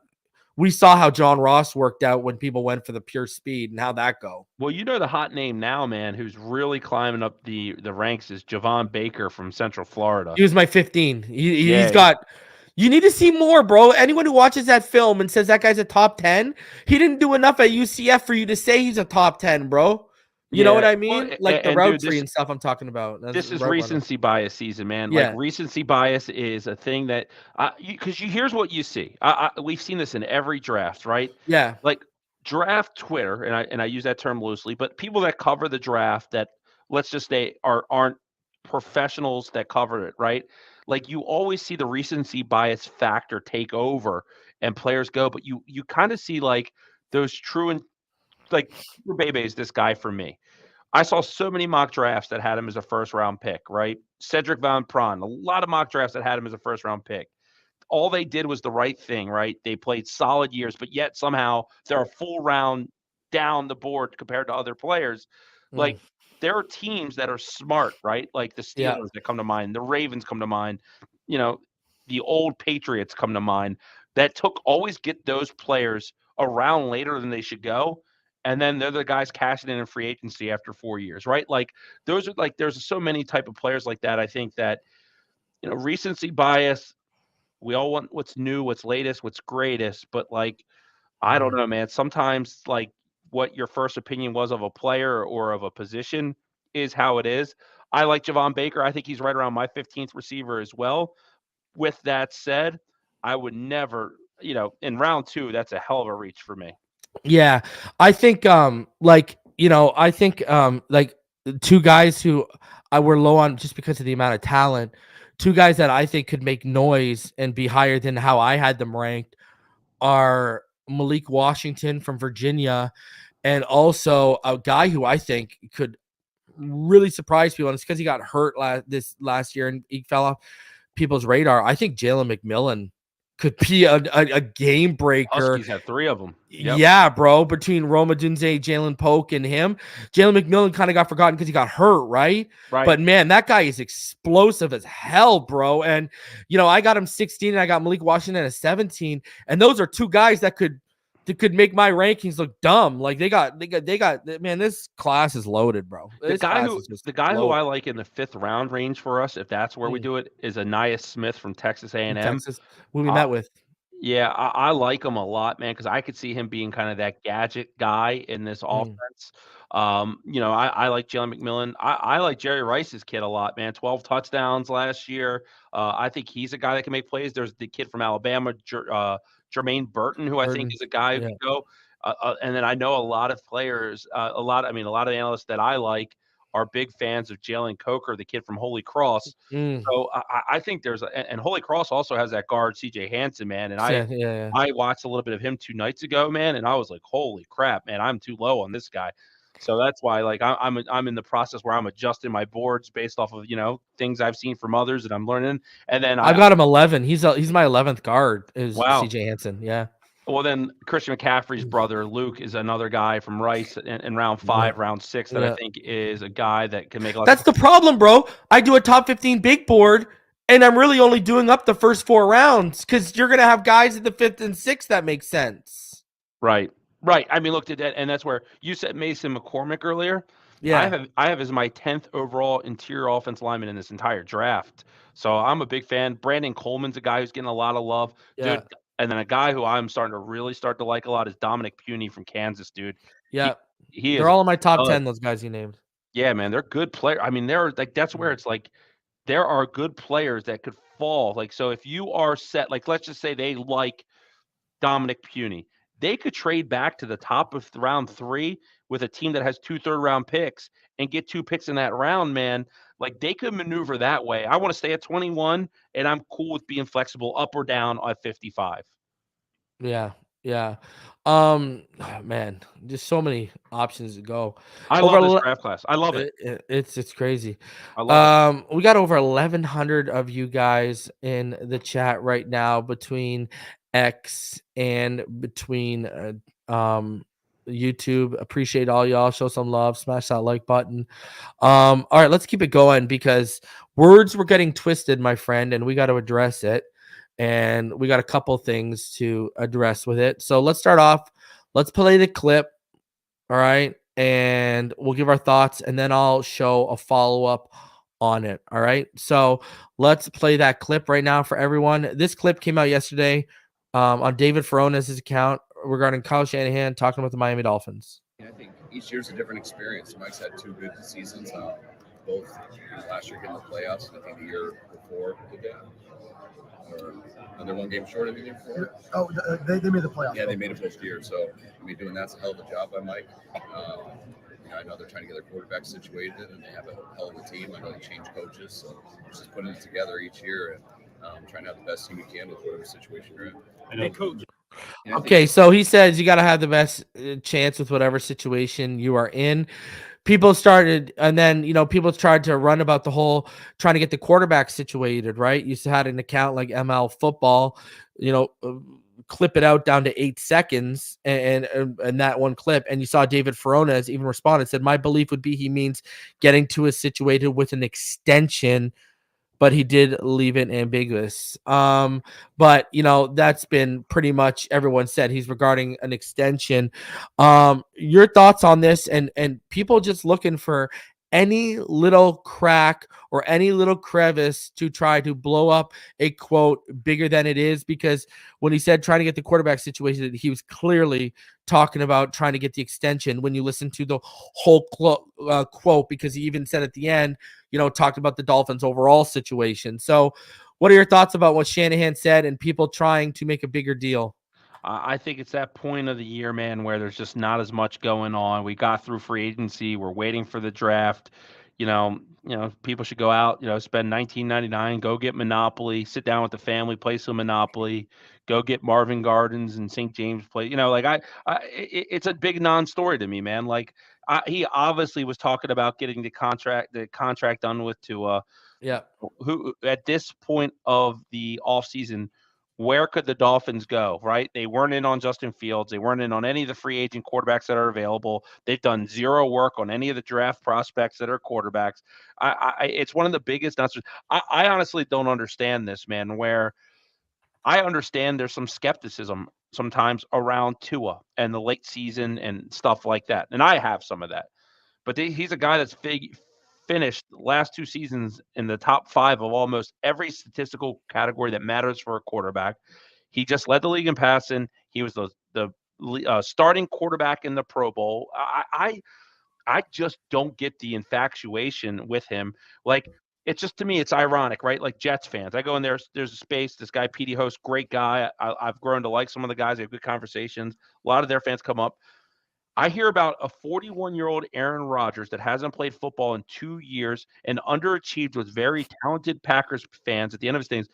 we saw how John Ross worked out when people went for the pure speed and how that go. Well, the hot name now, man, who's really climbing up the ranks is Javon Baker from Central Florida. He was my 15. He's got. You need to see more, bro. Anyone who watches that film and says that guy's a top 10, he didn't do enough at UCF for you to say he's a top 10. Bro. You know what I mean? Well, like the route tree and stuff I'm talking about. This is recency bias season, man. Yeah. Like recency bias is a thing that because here's what you see. We've seen this in every draft, right? Yeah. Like draft Twitter, and I use that term loosely, but people that cover the draft that let's just say aren't professionals that cover it, right? Like you always see the recency bias factor take over and players go, but you kind of see like those true and like Bebe's this guy for me. I saw so many mock drafts that had him as a first-round pick, right? Cedric Van Pran, a lot of mock drafts that had him as a first-round pick. All they did was the right thing, right? They played solid years, but yet somehow they're a full round down the board compared to other players. Like there are teams that are smart, right? Like the Steelers that come to mind, the Ravens come to mind, the old Patriots come to mind that always get those players around later than they should go. And then they're the guys cashing in free agency after 4 years, right? Like those are like, there's so many type of players like that. I think that, recency bias, we all want what's new, what's latest, what's greatest, but like, I don't know, man. Sometimes like what your first opinion was of a player or of a position is how it is. I like Javon Baker. I think he's right around my 15th receiver as well. With that said, I would never, in round 2, that's a hell of a reach for me. Yeah, I think like two guys who I were low on just because of the amount of talent. 2 guys that I think could make noise and be higher than how I had them ranked are Malik Washington from Virginia, and also a guy who I think could really surprise people. And it's because he got hurt last year and he fell off people's radar. I think Jalen McMillan could be a game breaker. Huskies have 3 of them. Yep. Yeah, bro. Between Roma Dunze, Jalen Polk, and him, Jalen McMillan kind of got forgotten because he got hurt, right? Right. But man, that guy is explosive as hell, bro. And I got him 16, and I got Malik Washington at 17, and those are 2 guys that could make my rankings look dumb. Like they got. Man, this class is loaded, bro. The guy who I like in the 5th round range for us, if that's where we do it, is Anais Smith from Texas A&M. Texas, who we met with. Yeah, I like him a lot, man, because I could see him being kind of that gadget guy in this offense. I like Jalen McMillan. I like Jerry Rice's kid a lot, man. 12 touchdowns last year. I think he's a guy that can make plays. There's the kid from Alabama, Jermaine Burton, who I think is a guy who can go. And then I know a lot of players, a lot of analysts that I like are big fans of Jalen Coker, the kid from Holy Cross. So I think and Holy Cross also has that guard, CJ Hansen, man. And I watched a little bit of him 2 nights ago, man, and I was like, holy crap, man, I'm too low on this guy. So that's why, like, I'm in the process where I'm adjusting my boards based off of things I've seen from others that I'm learning. And then I've got him 11. He's my 11th guard. Is CJ Hansen? Yeah. Well, then Christian McCaffrey's brother, Luke, is another guy from Rice in round 5, round 6 that I think is a guy that can make a lot That's the problem, bro. I do a top 15 big board, and I'm really only doing up the first 4 rounds because you're going to have guys at the 5th and 6th that make sense. Right. I mean, look, and that's where you said Mason McCormick earlier. Yeah. I have as my 10th overall interior offensive lineman in this entire draft. So I'm a big fan. Brandon Coleman's a guy who's getting a lot of love. Yeah. Dude, and then a guy who I'm starting to like a lot is Dominic Puny from Kansas, dude. Yeah. They're all in my top 10, those guys you named. Yeah, man, they're good players. I mean, they're like, that's where it's like there are good players that could fall. Like, so if you are set, like, let's just say they like Dominic Puny, they could trade back to the top of round 3 with a team that has 2 third-round picks and get 2 picks in that round, man. Like, they could maneuver that way. I want to stay at 21, and I'm cool with being flexible up or down at 55. Yeah. Man, just so many options to go. I love this draft class. I love it. It's crazy. I love it. We got over 1,100 of you guys in the chat right now between X and between YouTube. Appreciate all y'all. Show some love. Smash that like button. All right, let's keep it going because words were getting twisted, my friend, and we got to address it. And we got a couple things to address with it. So let's start off. Let's play the clip. All right. And we'll give our thoughts, and then I'll show a follow-up on it. All right. So let's play that clip right now for everyone. This clip came out yesterday on David Ferona's account regarding Kyle Shanahan talking about the Miami Dolphins. I think each year's a different experience. Mike's had 2 good seasons, both last year getting the playoffs, and I think the year before he did. Or they're 1 game short of the year before. Oh, they made the playoffs. Yeah, they made it post year. So, I mean, doing that's a hell of a job by Mike. I know they're trying to get their quarterback situated, and they have a hell of a team. I know they change coaches, so we're just putting it together each year and trying to have the best team you can with whatever situation you're in. I know, coach. Okay, so he says you got to have the best chance with whatever situation you are in. People started, and then, people tried to run about the whole trying to get the quarterback situated, right? You had an account like ML Football, clip it out down to 8 seconds and that one clip. And you saw David Feronas even responded, said, my belief would be he means getting to a situated with an extension, but he did leave it ambiguous. But that's been pretty much everyone said he's regarding an extension. Your thoughts on this and people just looking for any little crack or any little crevice to try to blow up a quote bigger than it is, because when he said trying to get the quarterback situation, he was clearly talking about trying to get the extension when you listen to the whole quote, because he even said at the end, talked about the Dolphins overall situation. So what are your thoughts about what Shanahan said and people trying to make a bigger deal? I think it's that point of the year, man, where there's just not as much going on. We got through free agency. We're waiting for the draft. People should go out, spend $19.99, go get Monopoly, sit down with the family, play some Monopoly, go get Marvin Gardens and St. James play. It's a big non-story to me, man. Like he obviously was talking about getting the contract done with who at this point of the offseason where could the Dolphins go, right? They weren't in on Justin Fields. They weren't in on any of the free agent quarterbacks that are available. They've done zero work on any of the draft prospects that are quarterbacks. It's one of the biggest nuts. I honestly don't understand this, man, where I understand there's some skepticism sometimes around Tua and the late season and stuff like that. And I have some of that. But he's a guy that's finished the last 2 seasons in the top 5 of almost every statistical category that matters for a quarterback. He just led the league in passing. He was the starting quarterback in the Pro Bowl. I just don't get the infatuation with him. Like, it's just, to me, it's ironic, right? Like Jets fans, I go in there's a space. This guy, Petey Host, great guy. I've grown to like some of the guys. I have good conversations. A lot of their fans come up. I hear about a 41-year-old Aaron Rodgers that hasn't played football in 2 years and underachieved with very talented Packers fans at the end of his things.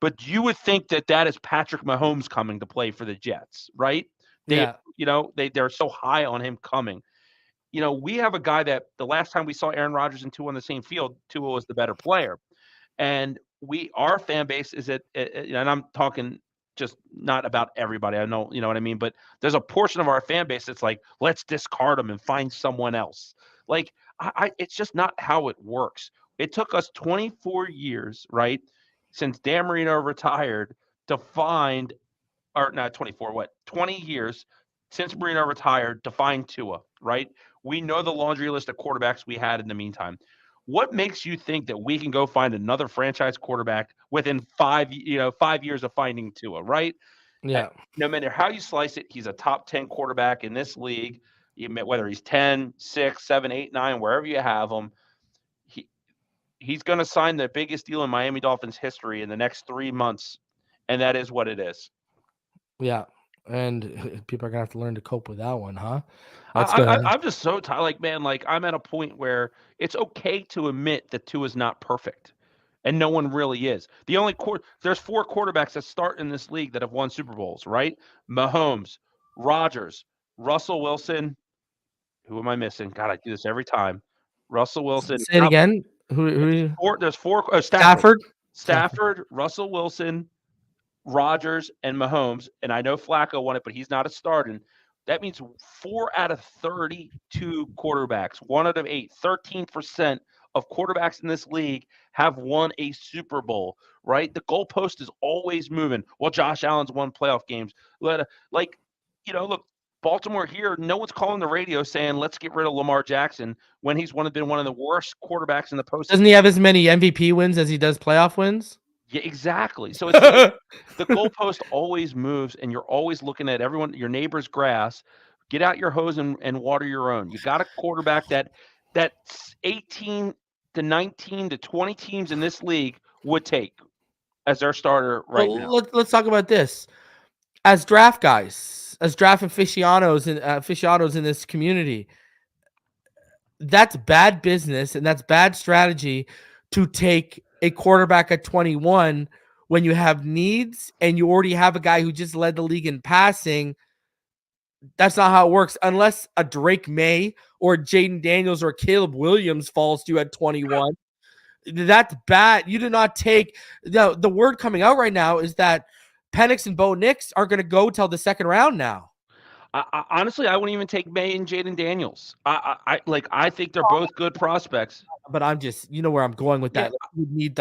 But you would think that is Patrick Mahomes coming to play for the Jets, right? They're so high on him coming. We have a guy that the last time we saw Aaron Rodgers and Tua on the same field, Tua was the better player. And our fan base is and I'm talking just not about everybody. I know, you know what I mean? But there's a portion of our fan base that's like, let's discard him and find someone else. Like, it's just not how it works. It took us 24 years, right, since Dan Marino retired to find, or not 24, 20 years since Marino retired to find Tua, right? We know the laundry list of quarterbacks we had in the meantime. What makes you think that we can go find another franchise quarterback within 5 years of finding Tua, right? Yeah. No matter how you slice it, he's a top 10 quarterback in this league. Whether he's 10, 6, 7, 8, 9, wherever you have him, he's going to sign the biggest deal in Miami Dolphins history in the next 3 months, and that is what it is. Yeah. And people are going to have to learn to cope with that one, huh? I'm just so tired. Like, man, like, I'm at a point where it's okay to admit that Tua is not perfect, and no one really is. There's 4 quarterbacks that start in this league that have won Super Bowls, right? Mahomes, Rodgers, Russell Wilson. Who am I missing? God, I do this every time. Russell Wilson. Say it again. Who? There's 4. Stafford, Russell Wilson, Rodgers, and Mahomes. And I know Flacco won it, but he's not a starting. That means 4 out of 32 quarterbacks, 1 out of 8, 13% of quarterbacks in this league have won a Super Bowl, right? The goalpost is always moving. Well, Josh Allen's won playoff games. Look, Baltimore here, no one's calling the radio saying, let's get rid of Lamar Jackson when he's been one of the worst quarterbacks in the postseason. Doesn't he have as many MVP wins as he does playoff wins? Yeah, exactly. So it's like the goalpost always moves, and you're always looking at your neighbor's grass. Get out your hose and water your own. You got a quarterback that 18 to 19 to 20 teams in this league would take as their starter now. Let's talk about this. As draft guys, as draft aficionados in this community, that's bad business and that's bad strategy to take a quarterback at 21 when you have needs and you already have a guy who just led the league in passing. That's not how it works unless a Drake May or Jaden Daniels or Caleb Williams falls to you at 21. That's bad. You do not take the word coming out right now is that Penix and Bo Nix aren't going to go till the second round now. Honestly, I wouldn't even take May and Jaden Daniels. I think they're both good prospects. But I'm just, where I'm going with that. Yeah. You need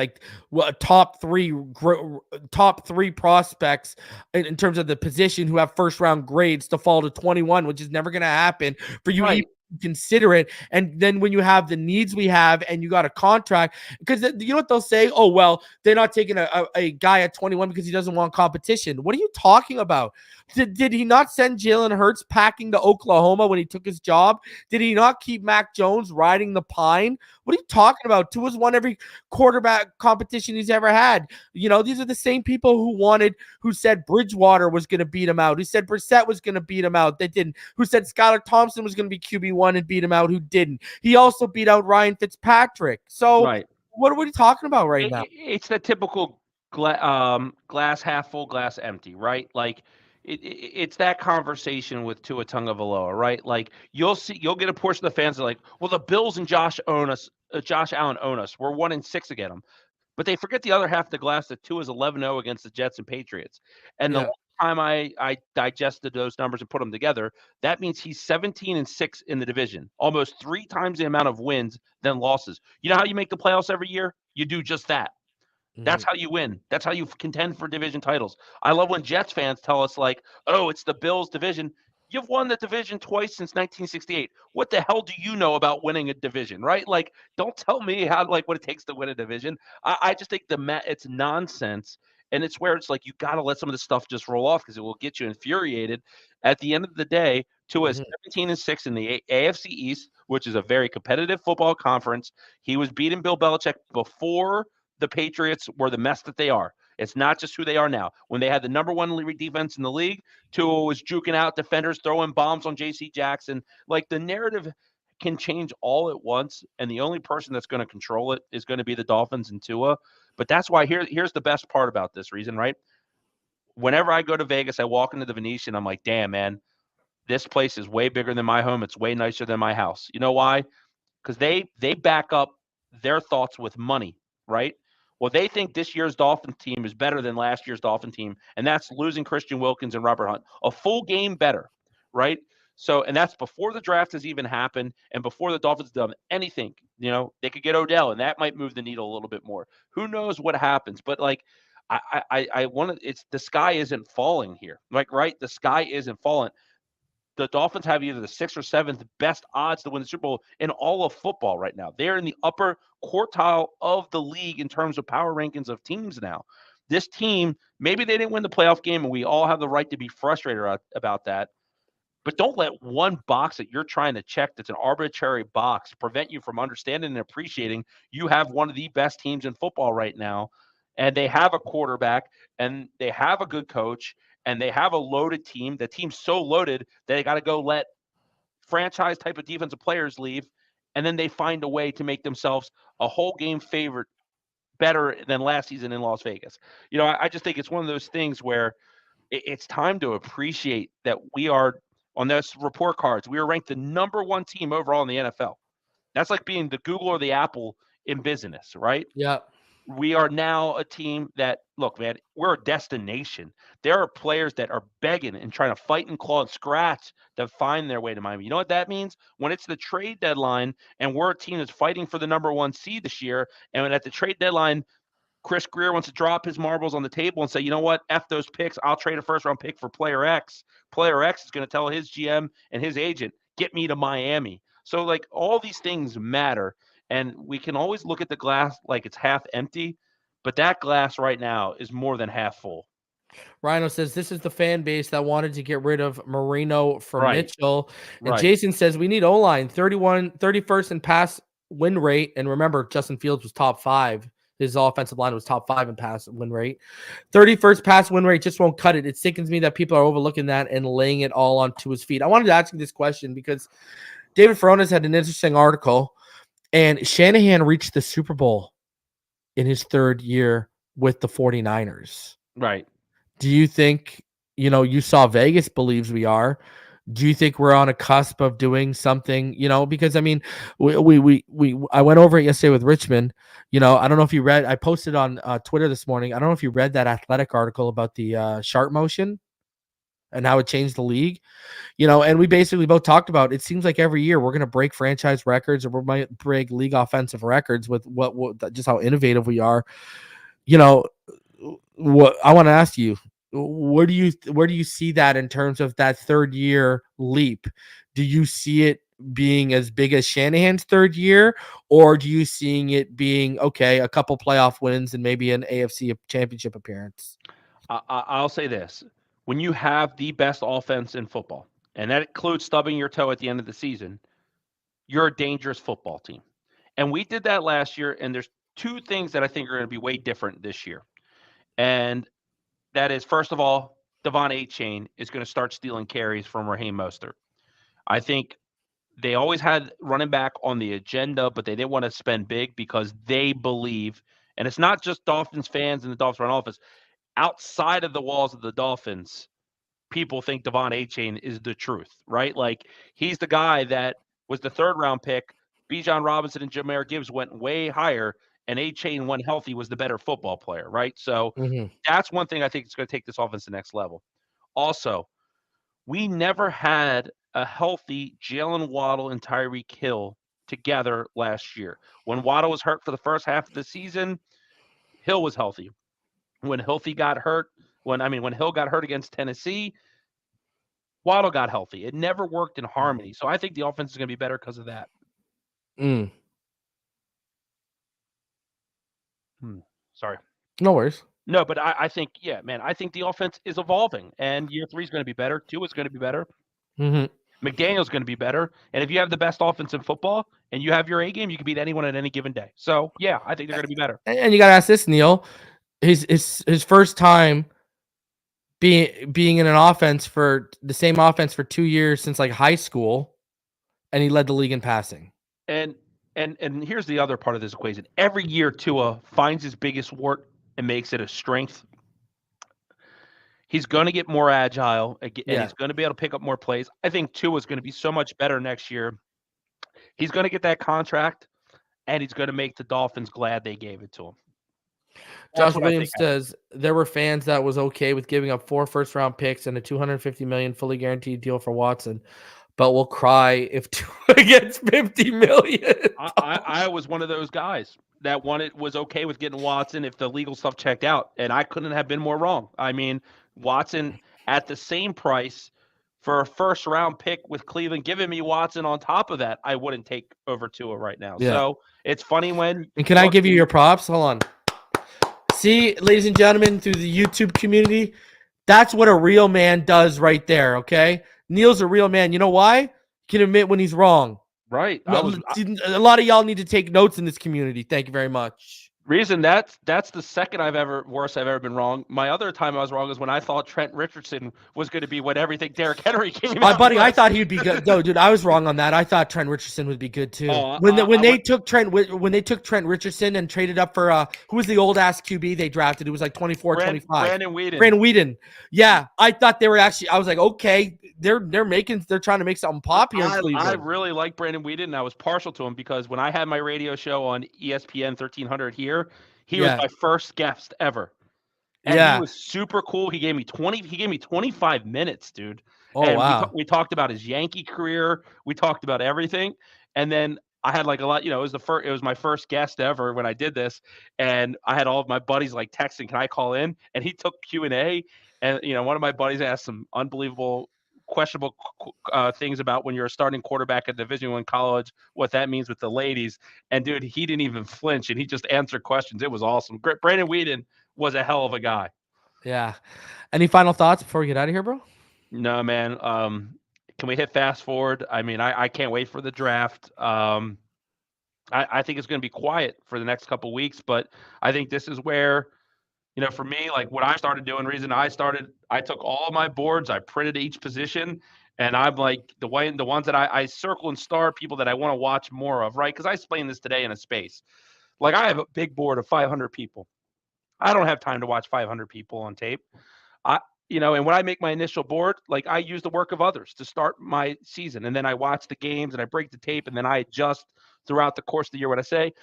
top three prospects in terms of the position who have first round grades to fall to 21, which is never going to happen for you. Right. Consider it. And then when you have the needs we have and you got a contract, because you know what they'll say? Oh, well, they're not taking a guy at 21 because he doesn't want competition. What are you talking about? Did he not send Jalen Hurts packing to Oklahoma when he took his job? Did he not keep Mac Jones riding the pine? What are you talking about? Tua's won every quarterback competition he's ever had. These are the same people who said Bridgewater was going to beat him out, who said Brissett was going to beat him out. They didn't. Who said Skylar Thompson was going to be QB1 and beat him out, who didn't. He also beat out Ryan Fitzpatrick. So right. What are we talking about now? It's the typical glass half full, glass empty, right? Like, it's that conversation with Tua Tagovailoa, right? Like, you'll get a portion of the fans that are like, well, the Bills and Josh Allen own us. We're 1-6 against them. But they forget the other half of the glass that Tua is 11-0 against the Jets and Patriots. And the Yeah. last time I digested those numbers and put them together, that means he's 17-6 in the division, almost 3 times the amount of wins than losses. You know how you make the playoffs every year? You do just that. That's how you win. That's how you contend for division titles. I love when Jets fans tell us, like, oh, it's the Bills division. You've won the division twice since 1968. What the hell do you know about winning a division, right? Like, don't tell me how, like, what it takes to win a division. I just think it's nonsense. And it's where it's like you got to let some of this stuff just roll off because it will get you infuriated. At the end of the day, Tua is 17-6 in the AFC East, which is a very competitive football conference. He was beating Bill Belichick before the Patriots were the mess that they are. It's not just who they are now. When they had the number one defense in the league, Tua was juking out defenders, throwing bombs on J.C. Jackson. Like, the narrative can change all at once, and the only person that's going to control it is going to be the Dolphins and Tua. But that's why here's the best part about this reason, right? Whenever I go to Vegas, I walk into the Venetian, I'm like, damn, man, this place is way bigger than my home. It's way nicer than my house. You know why? Because they back up their thoughts with money, right? Well, they think this year's Dolphin team is better than last year's Dolphin team, and that's losing Christian Wilkins and Robert Hunt. A full game better, right? So, and that's before the draft has even happened and before the Dolphins done anything. You know, they could get Odell, and that might move the needle a little bit more. Who knows what happens? But, like, I want to. It's the sky isn't falling here, like, right? The sky isn't falling. The Dolphins have either the 6th or 7th best odds to win the Super Bowl in all of football right now. They're in the upper quartile of the league in terms of power rankings of teams now. This team, maybe they didn't win the playoff game, and we all have the right to be frustrated about that. But don't let one box that you're trying to check that's an arbitrary box prevent you from understanding and appreciating you have one of the best teams in football right now. And they have a quarterback, and they have a good coach, and they have a loaded team. The team's so loaded that they got to go let franchise type of defensive players leave, and then they find a way to make themselves a whole game favorite better than last season in Las Vegas. You know, I just think it's one of those things where it's time to appreciate that we are on those report cards. We are ranked the number 1 team overall in the NFL. That's like being the Google or the Apple in business, right? Yeah. We are now a team that, look, man, we're a destination. There are players that are begging and trying to fight and claw and scratch to find their way to Miami. You know what that means? When it's the trade deadline and we're a team that's fighting for the number 1 seed this year, and at the trade deadline, Chris Greer wants to drop his marbles on the table and say, you know what, F those picks. I'll trade a first-round pick for player X. Player X is going to tell his GM and his agent, get me to Miami. So, like, all these things matter. And we can always look at the glass like it's half empty, but that glass right now is more than half full. Rhino says this is the fan base that wanted to get rid of Marino for Right. Mitchell. And Right. Jason says we need O-line, 31st in pass win rate. And remember, Justin Fields was top 5. His offensive line was top 5 in pass win rate. 31st pass win rate just won't cut it. It sickens me that people are overlooking that and laying it all onto his feet. I wanted to ask you this question because David Furones had an interesting article, and Shanahan reached the Super Bowl in his 3rd year with the 49ers. Right. Do you think, you saw Vegas believes we are? Do you think we're on a cusp of doing something, because I mean, I went over it yesterday with Richmond. I don't know if you read, I posted on Twitter this morning. I don't know if you read that Athletic article about the sharp motion and how it changed the league, and we basically both talked about, it seems like every year we're going to break franchise records or we might break league offensive records with what just how innovative we are. What I want to ask you, where do you see that in terms of that 3rd year leap? Do you see it being as big as Shanahan's 3rd year, or do you seeing it being okay, a couple playoff wins and maybe an AFC championship appearance? I'll say this. When you have the best offense in football, and that includes stubbing your toe at the end of the season, you're a dangerous football team. And we did that last year, and there's 2 things that I think are going to be way different this year. And that is, first of all, Devon Achane is going to start stealing carries from Raheem Mostert. I think they always had running back on the agenda, but they didn't want to spend big because they believe, and it's not just Dolphins fans and the Dolphins front office, outside of the walls of the Dolphins, people think Devon Achane is the truth, right? Like, he's the guy that was the 3rd round pick. Bijan Robinson and Jahmyr Gibbs went way higher, and A-Chain, when healthy, was the better football player, right? So Mhm. that's one thing I think is going to take this offense to the next level. Also, we never had a healthy Jalen Waddle and Tyreek Hill together last year. When Waddle was hurt for the first half of the season, Hill was healthy. When Hill got hurt against Tennessee, Waddle got healthy. It never worked in harmony. So I think the offense is going to be better because of that. Sorry. No worries. No, but I think, I think the offense is evolving, and year 3 is going to be better. 2 is going to be better. McDaniel's going to be better. And if you have the best offense in football and you have your A game, you can beat anyone at any given day. So, yeah, I think they're going to be better. And you got to ask this, Neal. His first time being in an offense for the same offense for 2 years since like high school, and he led the league in passing. And here's the other part of this equation. Every year Tua finds his biggest wart and makes it a strength. He's going to get more agile, and he's going to be able to pick up more plays. I think Tua is going to be so much better next year. He's going to get that contract, and he's going to make the Dolphins glad they gave it to him. Josh Williams says there were fans that was okay with giving up 4 first-round picks and a $250 million fully guaranteed deal for Watson, but will cry if Tua gets $50 million. I was one of those guys that was okay with getting Watson if the legal stuff checked out, and I couldn't have been more wrong. I mean, Watson at the same price for a first-round pick with Cleveland, giving me Watson on top of that, I wouldn't take over Tua right now. Yeah. So it's funny when. And can I give you your props? Hold on. See, ladies and gentlemen, through the YouTube community, that's what a real man does right there, okay? Neal's a real man. You know why? He can admit when he's wrong. Right. A lot of y'all need to take notes in this community. Thank you very much. Reason that's the second worst I've ever been wrong. My other time I was wrong is when I thought Trent Richardson was going to be what everything Derrick Henry came out. My buddy, I thought he'd be good. No, dude, I was wrong on that. I thought Trent Richardson would be good too. When they took Trent Richardson and traded up for who was the old ass QB they drafted? It was like 24, 25. Brandon Weeden. Yeah, I thought they were actually. I was like, okay, they're trying to make something pop here in Cleveland. I really like Brandon Weeden, and I was partial to him because when I had my radio show on ESPN 1300 here. He was my first guest ever. And he was super cool. He gave me 25 minutes, dude. Oh, and wow. We talked about his Yankee career. We talked about everything. And then I had like a lot, it was my first guest ever when I did this. And I had all of my buddies like texting, can I call in? And he took Q&A. And, one of my buddies asked some unbelievable questionable things about when you're a starting quarterback at Division I college, what that means with the ladies. And dude, he didn't even flinch and he just answered questions. It was awesome. Brandon Weeden was a hell of a guy. Yeah. Any final thoughts before we get out of here, bro? No, man. Can we hit fast forward? I mean, I can't wait for the draft. I think it's going to be quiet for the next couple of weeks, but I think this is where, for me, like what I started doing, I took all of my boards, I printed each position, and I'm like the ones that I circle and star people that I want to watch more of, right? Because I explained this today in a space. Like I have a big board of 500 people. I don't have time to watch 500 people on tape. And when I make my initial board, like I use the work of others to start my season, and then I watch the games and I break the tape, and then I adjust throughout the course of the year. What I say,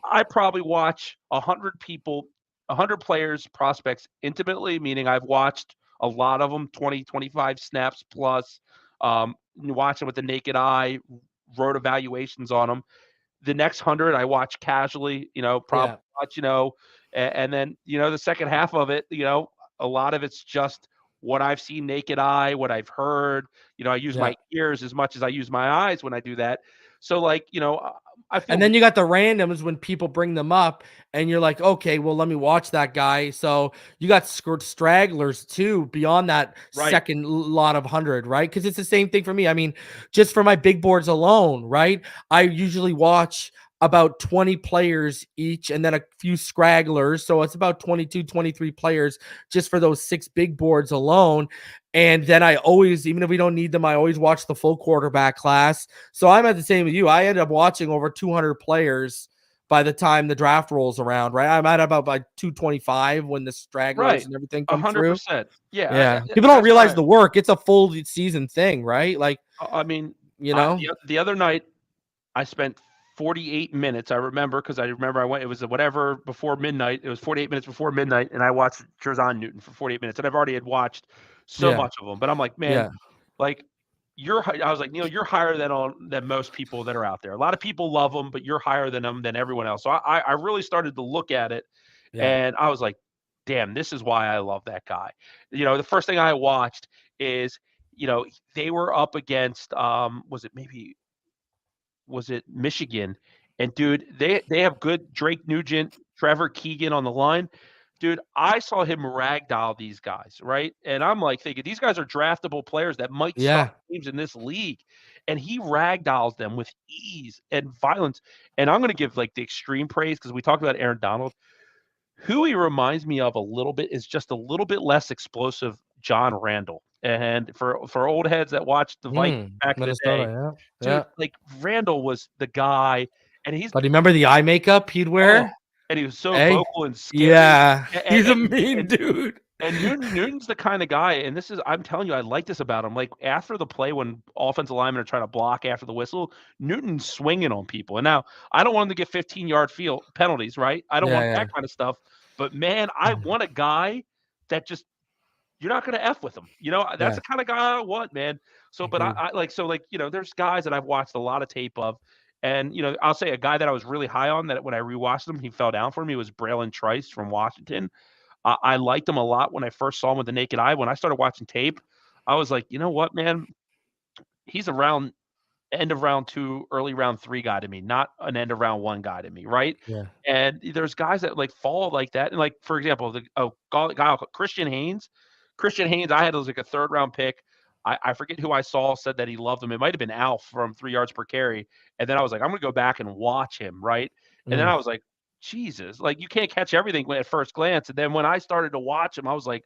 I probably watch 100 people. 100 players, prospects intimately, meaning I've watched a lot of them, 20, 25 snaps plus, watching with the naked eye, wrote evaluations on them. The next 100 I watch casually, watch, and then, the second half of it, a lot of it's just what I've seen naked eye, what I've heard, I use my ears as much as I use my eyes when I do that. So like, and then you got the randoms when people bring them up and you're like, okay, well, let me watch that guy. So you got stragglers too, beyond that second lot of 100, right? Because it's the same thing for me. I mean, just for my big boards alone, right? I usually watch about 20 players each and then a few scragglers. So it's about 22, 23 players just for those 6 big boards alone. And then I always, even if we don't need them, I always watch the full quarterback class. So I'm at the same with you. I ended up watching over 200 players by the time the draft rolls around, right? I'm at about 225 when the stragglers and everything come 100%. Through. Yeah. People don't realize the work. It's a full season thing, right? Like, I mean, the other night I spent 48 minutes. I remember because I went. It was whatever before midnight. It was 48 minutes before midnight, and I watched Jerzon Newton for 48 minutes, and I've already had watched so much of them. But I'm like, man, like I was like, Neal, you're higher than most people that are out there. A lot of people love them, but you're higher than them than everyone else. So I really started to look at it, and I was like, damn, this is why I love that guy. The first thing I watched is, they were up against was it Michigan? And dude, they have good Drake Nugent, Trevor Keegan on the line. Dude, I saw him ragdoll these guys, right? And I'm like thinking these guys are draftable players that might start teams in this league. And he ragdolls them with ease and violence. And I'm going to give like the extreme praise because we talked about Aaron Donald. Who he reminds me of a little bit is just a little bit less explosive John Randall. And for old heads that watched the Vikings back in the day, dude, like Randall was the guy, and But remember the eye makeup he'd wear? And he was so vocal and scary. Yeah, he's a mean dude. And Newton's the kind of guy, and I'm telling you, I like this about him. Like after the play, when offensive linemen are trying to block after the whistle, Newton's swinging on people. And now I don't want him to get 15-yard field penalties, right? I don't want that kind of stuff. But man, I want a guy that just you're not going to F with him. That's the kind of guy I want, man. So, but there's guys that I've watched a lot of tape of. And, I'll say a guy that I was really high on that when I rewatched him, he fell down for me was Braylon Trice from Washington. I liked him a lot when I first saw him with the naked eye. When I started watching tape, I was like, you know what, man? He's around end of round 2, early round 3 guy to me, not an end of round 1 guy to me, right? Yeah. And there's guys that like fall like that. And like, for example, guy Christian Haynes. I had as like a 3rd round pick. I forget who I saw said that he loved him. It might have been Alf from 3 yards per carry. And then I was like, I'm going to go back and watch him, right? And then I was like, Jesus, like you can't catch everything at first glance. And then when I started to watch him, I was like,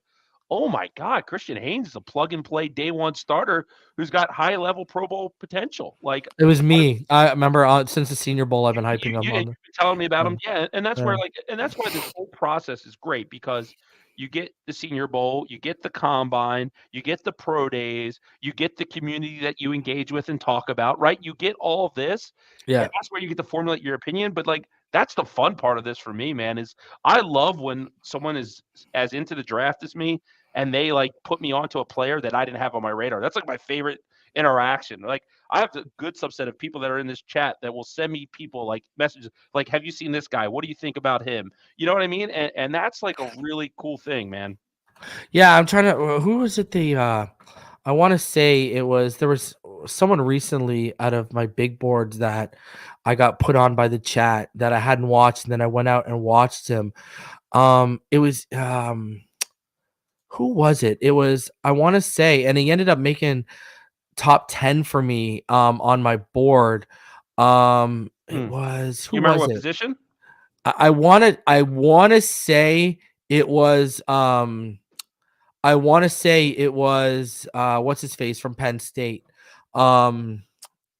oh my God, Christian Haynes is a plug and play day 1 starter who's got high level Pro Bowl potential. Like it was me. I remember since the Senior Bowl, I've been hyping him on. You've been telling me about him, and that's where that's why this whole process is great because you get the Senior Bowl, you get the Combine, you get the Pro Days, you get the community that you engage with and talk about, right? You get all this, and that's where you get to formulate your opinion. But like that's the fun part of this for me, man. Is I love when someone is as into the draft as me, and they like put me onto a player that I didn't have on my radar. That's like my favorite interaction. Like I have a good subset of people that are in this chat that will send me people like messages like, have you seen this guy? What do you think about him? You know what I mean? And that's like a really cool thing, man. Yeah, I'm trying to who was it I want to say there was someone recently out of my big boards that I got put on by the chat that I hadn't watched, and then I went out and watched him. It was who was it? It was I want to say, and he ended up making top 10 for me on my board. It was who you remember was what it? Position? I want to say it was I want to say it was what's his face from Penn State. The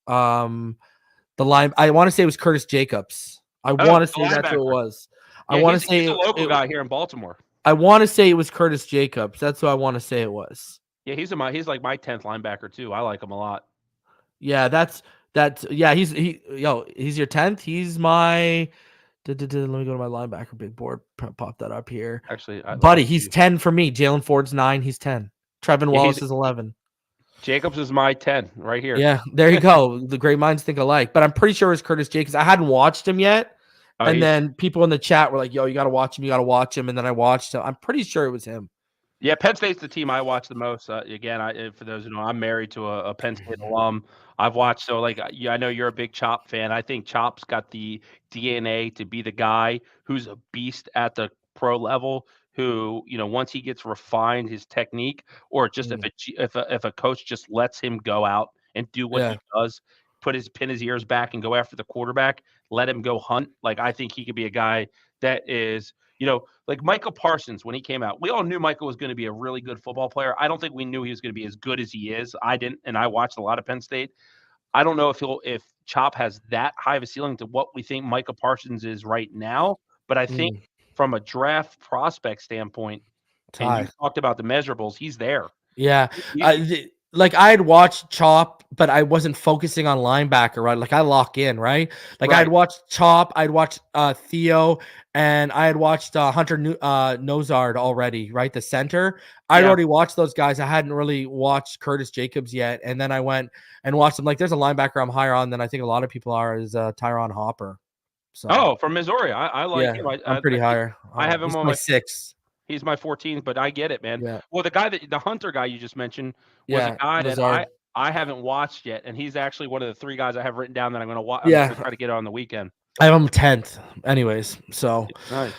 line I want to say it was Curtis Jacobs. I want to say that's who it was. Yeah, I want to say he's a local guy here in Baltimore. I want to say it was Curtis Jacobs. That's who I want to say it was. Yeah, he's like my 10th linebacker too. I like him a lot. Yeah, that's he's your 10th. He's my let me go to my linebacker big board. Pop that up here. Actually, buddy, he's 10 for me. Jalen Ford's 9. He's 10. Trevin Wallace is 11. Jacobs is my 10 right here. Yeah, there you go. The great minds think alike. But I'm pretty sure it's Curtis Jacobs. I hadn't watched him yet. And then people in the chat were like, yo, you got to watch him. You got to watch him. And then I watched him. I'm pretty sure it was him. Yeah, Penn State's the team I watch the most. Again, for those who know, I'm married to a Penn State alum. I've watched, so like, I know you're a big Chop fan. I think Chop's got the DNA to be the guy who's a beast at the pro level. Who, once he gets refined his technique, or just if a coach just lets him go out and do what he does, pin his ears back and go after the quarterback, let him go hunt. Like I think he could be a guy that is. Like Michael Parsons, when he came out, we all knew Michael was going to be a really good football player. I don't think we knew he was going to be as good as he is. I didn't, and I watched a lot of Penn State. I don't know if Chop has that high of a ceiling to what we think Michael Parsons is right now, but I think from a draft prospect standpoint, and you talked about the measurables, he's there. Yeah. like I'd watch Chop, but I wasn't focusing on linebacker, right? Like I lock in, right? Like Right. I'd watch Chop, I'd watch Theo, and I had watched Hunter Nozard already, right? The center. I'd Yeah. already watched those guys. I hadn't really watched Curtis Jacobs yet, and then I went and watched them. Like there's a linebacker I'm higher on than I think a lot of people are is Tyron Hopper. So Oh, from Missouri. I like him. I'm pretty higher. I have him He's on my my 6th. He's my 14th, but I get it, man. Yeah. Well, the Hunter guy you just mentioned was Yeah, a guy that Lazard. I haven't watched yet, and he's actually one of the 3 guys I have written down that I'm going to watch. Yeah. I'm going to try to get on the weekend. I have him 10th. Anyways, so Nice.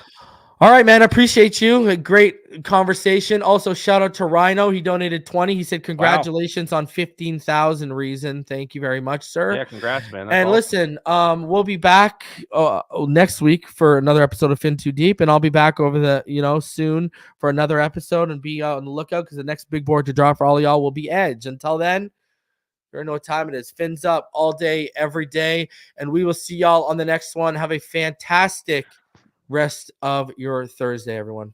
all right, man. I appreciate you. A great conversation. Also, shout out to Rhino. He donated 20. He said, congratulations on 15,000 Reason. Thank you very much, sir. Yeah, congrats, man. That's And awesome. listen, we'll be back next week for another episode of Fin Too Deep, and I'll be back over soon for another episode, and be on the lookout because the next big board to drop for all of y'all will be Edge. Until then, you already know what time it is. Fins up all day, every day, and we will see y'all on the next one. Have a fantastic rest of your Thursday, everyone.